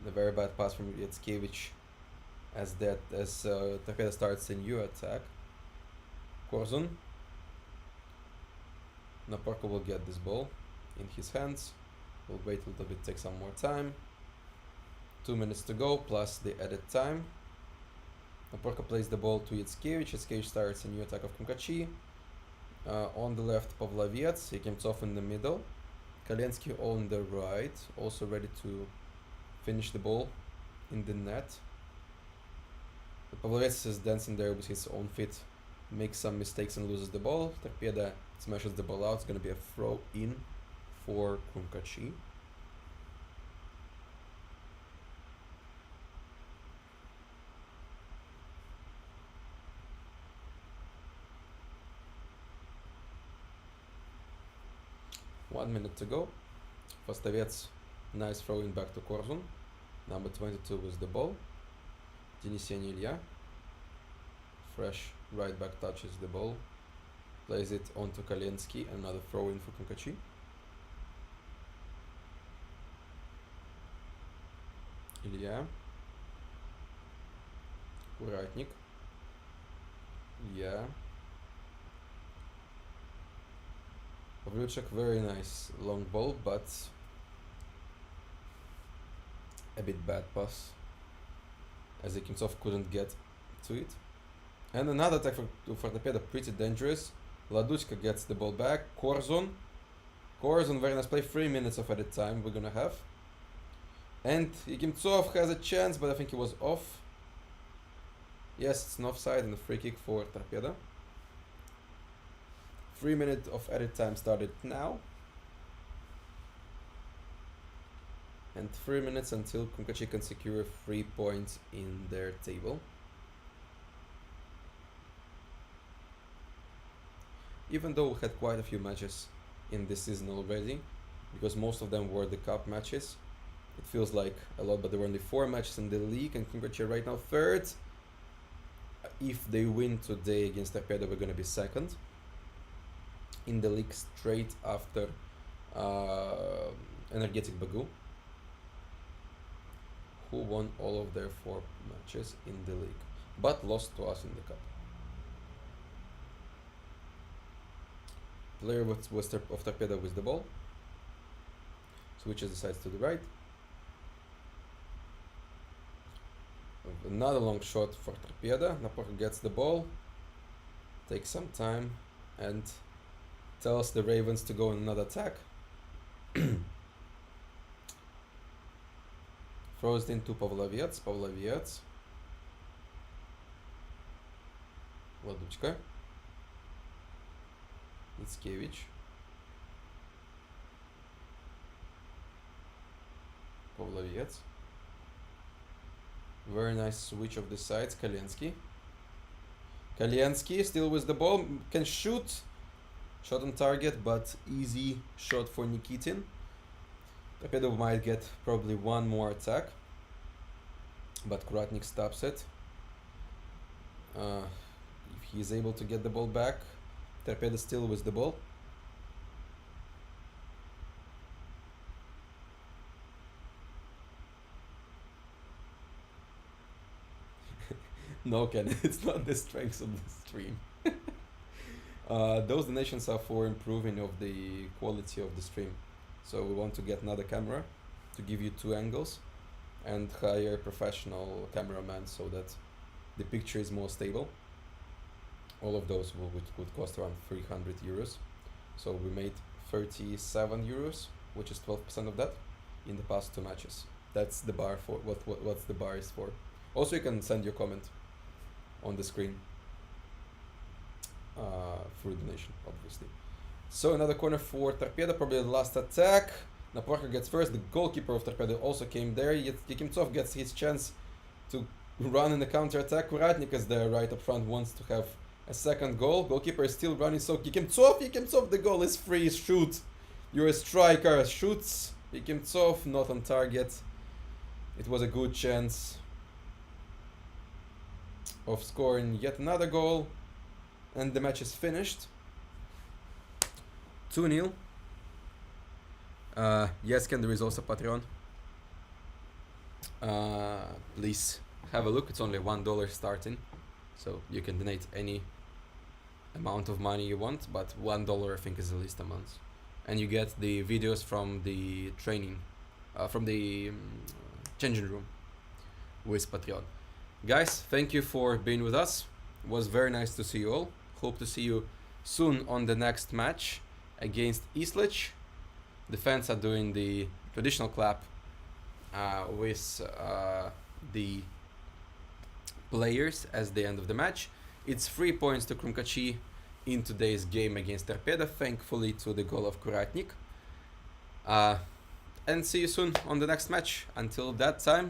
The very bad pass from Yatskevic as Tarpeda starts a new attack. Korzun. Naporko will get this ball in his hands. We'll wait a little bit, take some more time. 2 minutes to go plus the added time. Naporko plays the ball to Yatskevic. Yatskevic starts a new attack of Krumkachy. On the left, Pavloviec. Yekimtsov in the middle. Kalensky on the right, also ready to finish the ball in the net. Pavloviec is dancing there with his own feet, makes some mistakes and loses the ball. Tarpeda smashes the ball out. It's going to be a throw in for Krumkachy. One minute to go. Fastoviec, nice throw in back to Korzun. Number 22 with the ball. Denisyan Ilya. Fresh right back touches the ball. Plays it onto Kalensky. Another throw in for Krumkachy. Ilya. Kuratnik. Ilya. Pavlyuchik, very nice long ball, but a bit bad pass as Yekimtsov couldn't get to it. And another attack for Tarpeda, pretty dangerous. Laduchka gets the ball back. Korzun, very nice play. 3 minutes of added time we're gonna have. And Yekimtsov has a chance, but I think he was off. Yes, it's an offside and a free kick for Tarpeda. 3 minutes of added time started now. and 3 minutes until Krumkachy can secure 3 points in their table. Even though we had quite a few matches in this season already, because most of them were the cup matches, it feels like a lot, but there were only 4 matches in the league, and Krumkachy right now third. If they win today against Tarpeda, we're gonna be second in the league, straight after Energetic Bagu, who won all of their 4 matches in the league, but lost to us in the cup. Player of Tarpeda with the ball, switches the sides to the right. Another long shot for Tarpeda. Napor gets the ball, takes some time, and tells the Ravens to go in another attack. Throws it into Pavloviec. Laduchka. Itskevich. Pavloviec. Very nice switch of the sides. Kaliensky still with the ball, can shoot. Shot on target, but easy shot for Nikitin. Tarpeda might get probably one more attack, but Kuratnik stops it. If he is able to get the ball back, Tarpeda still with the ball. No, Ken, it's not the strength of the stream. Those donations are for improving of the quality of the stream. So we want to get another camera to give you 2 angles and hire professional cameraman so that the picture is more stable. All of those would cost around 300 euros. So we made 37 euros, which is 12% of that, in the past 2 matches. That's the bar for what's the bar is for. Also, you can send your comment on the screen through donation, obviously. So another corner for Tarpeda, probably the last attack. Naporka gets first. The goalkeeper of Tarpeda also came there. Yet Yakimtsov gets his chance to run in the counter attack. Kuratnik is there right up front, wants to have a second goal. Goalkeeper is still running, so Yakimtsov, the goal is free. Shoot! You're a striker. Shoots. Yakimtsov not on target. It was a good chance of scoring yet another goal, and the match is finished. 2-0. Yes, Ken, there is also Patreon. Please have a look. It's only $1 starting, so you can donate any amount of money you want, but $1 I think is the least amount, and you get the videos from the training, from the changing room with Patreon. Guys, thank you for being with us. It was very nice to see you all. Hope to see you soon on the next match against Islich. The fans are doing the traditional clap with the players as the end of the match. It's 3 points to Krumkachy in today's game against Tarpeda, thankfully to the goal of Kuratnik. And see you soon on the next match. Until that time,